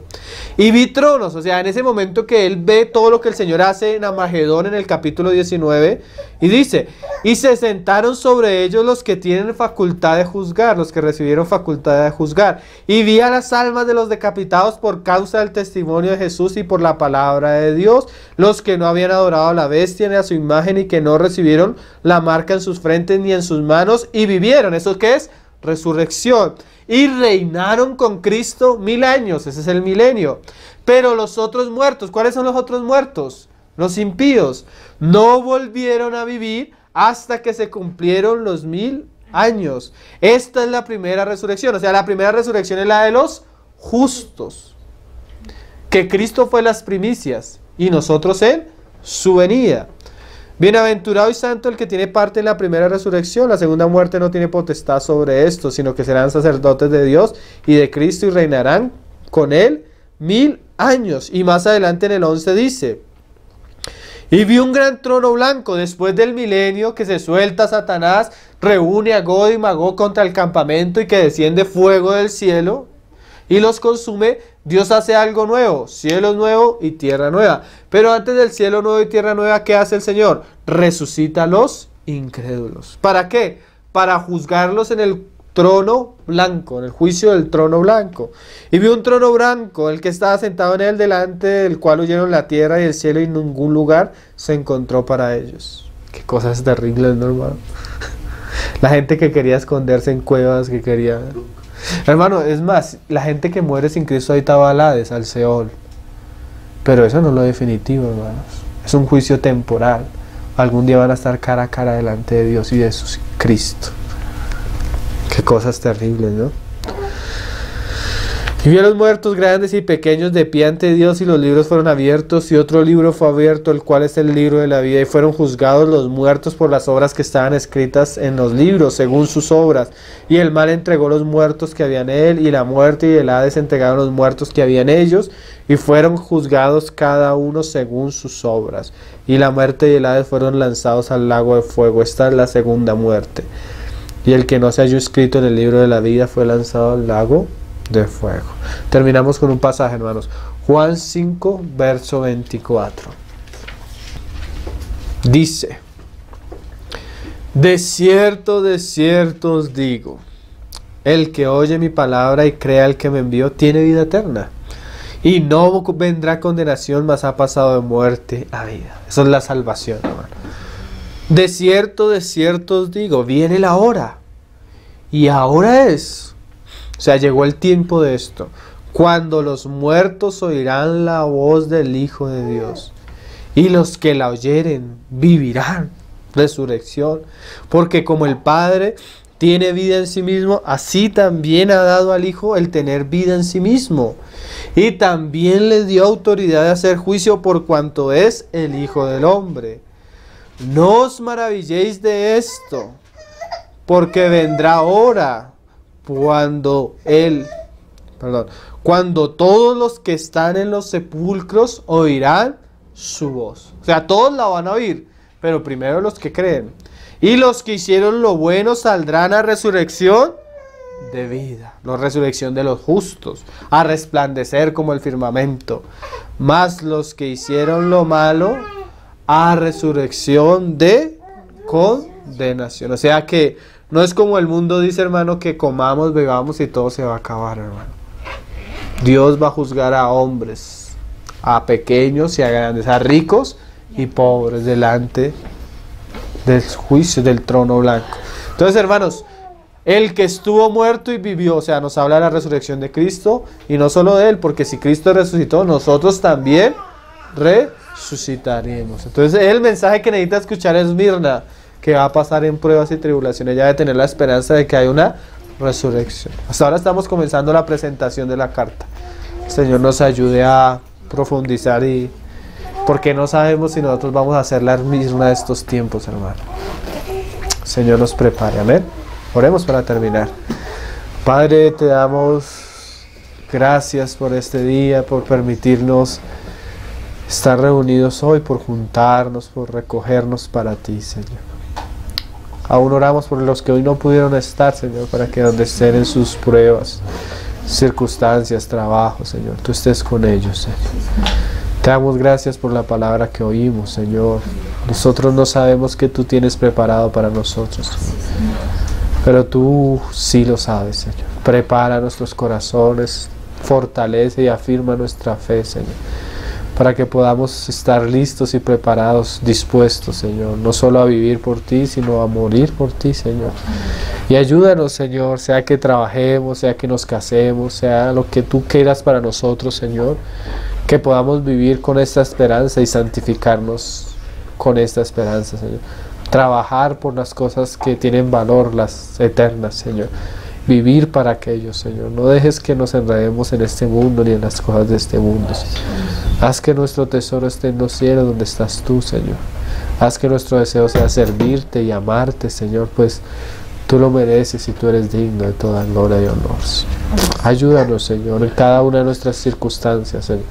Y vi tronos, o sea, en ese momento que él ve todo lo que el Señor hace en Armagedón en el capítulo 19, y dice, y se sentaron sobre ellos los que tienen facultad de juzgar, los que recibieron facultad de juzgar, y vi a las almas de los decapitados por causa del testimonio de Jesús y por la palabra de Dios, los que no habían adorado a la bestia ni a su imagen y que no recibieron la marca en sus frentes ni en sus manos, y vivieron. ¿Eso qué es? resurrección. Y reinaron con Cristo 1000 años, ese es el milenio. Pero los otros muertos, ¿cuáles son los otros muertos? Los impíos, no volvieron a vivir hasta que se cumplieron los 1000 años. Esta es la primera resurrección, o sea, la primera resurrección es la de los justos. Que Cristo fue las primicias y nosotros en su venida. Bienaventurado y santo el que tiene parte en la primera resurrección. La segunda muerte no tiene potestad sobre esto, sino que serán sacerdotes de Dios y de Cristo y reinarán con él 1000 años. Y más adelante en el 11 dice: y vi un gran trono blanco después del milenio, que se suelta Satanás, reúne a Gog y Magog contra el campamento, y que desciende fuego del cielo y los consume. Dios hace algo nuevo, cielo nuevo y tierra nueva. Pero antes del cielo nuevo y tierra nueva, ¿qué hace el Señor? Resucita a los incrédulos. ¿Para qué? Para juzgarlos en el trono blanco, en el juicio del trono blanco. Y vi un trono blanco, el que estaba sentado en él, delante del cual huyeron la tierra y el cielo, y ningún lugar se encontró para ellos. Qué cosas terribles, ¿no, hermano? La gente que quería esconderse en cuevas, que quería... Hermano, es más, la gente que muere sin Cristo ahorita va al Hades, al Seol. Pero eso no es lo definitivo, hermanos. Es un juicio temporal. Algún día van a estar cara a cara delante de Dios y de su Cristo. Qué cosas terribles, ¿no? Y vi a los muertos grandes y pequeños de pie ante Dios, y los libros fueron abiertos, y otro libro fue abierto, el cual es el libro de la vida, y fueron juzgados los muertos por las obras que estaban escritas en los libros, según sus obras. Y el mal entregó los muertos que había en él, y la muerte y el Hades entregaron los muertos que había en ellos, y fueron juzgados cada uno según sus obras. Y la muerte y el Hades fueron lanzados al lago de fuego. Esta es la segunda muerte. Y el que no se halló escrito en el libro de la vida fue lanzado al lago de fuego. Terminamos con un pasaje, hermanos. Juan 5, verso 24. Dice: de cierto os digo, el que oye mi palabra y crea al que me envió tiene vida eterna, y no vendrá condenación, mas ha pasado de muerte a vida. Eso es la salvación, hermano. De cierto os digo, viene la hora, y ahora es. O sea, llegó el tiempo de esto, cuando los muertos oirán la voz del Hijo de Dios, y los que la oyeren vivirán. Resurrección. Porque como el Padre tiene vida en sí mismo, así también ha dado al Hijo el tener vida en sí mismo. Y también le dio autoridad de hacer juicio por cuanto es el Hijo del Hombre. No os maravilléis de esto, porque vendrá hora cuando todos los que están en los sepulcros oirán su voz. O sea, todos la van a oír, pero primero los que creen. Y los que hicieron lo bueno saldrán a resurrección de vida. La resurrección de los justos, a resplandecer como el firmamento. Mas los que hicieron lo malo, a resurrección de condenación. O sea que no es como el mundo dice, hermano, que comamos, bebamos y todo se va a acabar, hermano. Dios va a juzgar a hombres, a pequeños y a grandes, a ricos y pobres, delante del juicio del trono blanco. Entonces, hermanos, el que estuvo muerto y vivió, o sea, nos habla de la resurrección de Cristo, y no solo de él, porque si Cristo resucitó, nosotros también resucitaremos. Entonces, el mensaje que necesita escuchar es Esmirna, que va a pasar en pruebas y tribulaciones, ya de tener la esperanza de que hay una resurrección. Hasta ahora estamos comenzando la presentación de la carta. El Señor nos ayude a profundizar, y porque no sabemos si nosotros vamos a hacer la misma de estos tiempos, hermano. El Señor nos prepare, amén. Oremos para terminar. Padre, te damos gracias por este día, por permitirnos estar reunidos hoy, por juntarnos, por recogernos para ti, Señor. Aún oramos por los que hoy no pudieron estar, Señor, para que donde estén en sus pruebas, circunstancias, trabajo, Señor, tú estés con ellos, Señor. Te damos gracias por la palabra que oímos, Señor. Nosotros no sabemos qué tú tienes preparado para nosotros, Señor, pero tú sí lo sabes, Señor. Prepara nuestros corazones, fortalece y afirma nuestra fe, Señor, para que podamos estar listos y preparados, dispuestos, Señor, no solo a vivir por ti, sino a morir por ti, Señor. Y ayúdanos, Señor, sea que trabajemos, sea que nos casemos, sea lo que tú quieras para nosotros, Señor, que podamos vivir con esta esperanza y santificarnos con esta esperanza, Señor. Trabajar por las cosas que tienen valor, las eternas, Señor. Vivir para aquello, Señor. No dejes que nos enredemos en este mundo ni en las cosas de este mundo, Señor. Haz que nuestro tesoro esté en los cielos donde estás tú, Señor. Haz que nuestro deseo sea servirte y amarte, Señor, pues tú lo mereces y tú eres digno de toda gloria y honor, Señor. Ayúdanos, Señor, en cada una de nuestras circunstancias, Señor.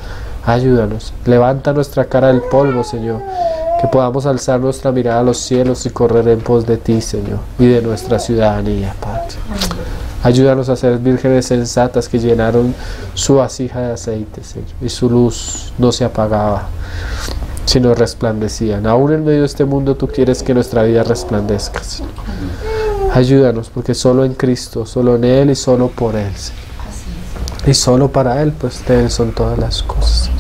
Ayúdanos. Levanta nuestra cara del polvo, Señor. Que podamos alzar nuestra mirada a los cielos y correr en pos de ti, Señor, y de nuestra ciudadanía, Padre. Ayúdanos a ser vírgenes sensatas que llenaron su vasija de aceite, Señor, y su luz no se apagaba, sino resplandecían. Aún en medio de este mundo tú quieres que nuestra vida resplandezca, Señor. Ayúdanos, porque solo en Cristo, solo en Él y solo por Él, Señor. Y solo para Él, pues de Él son todas las cosas.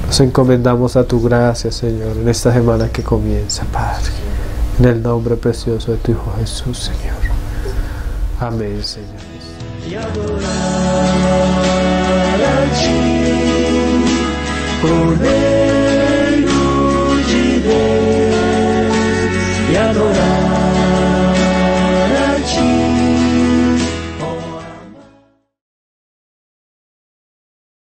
Nos encomendamos a tu gracia, Señor, en esta semana que comienza, Padre. En el nombre precioso de tu Hijo Jesús, Señor. Amén, Señor. Y adorar a ti, poder.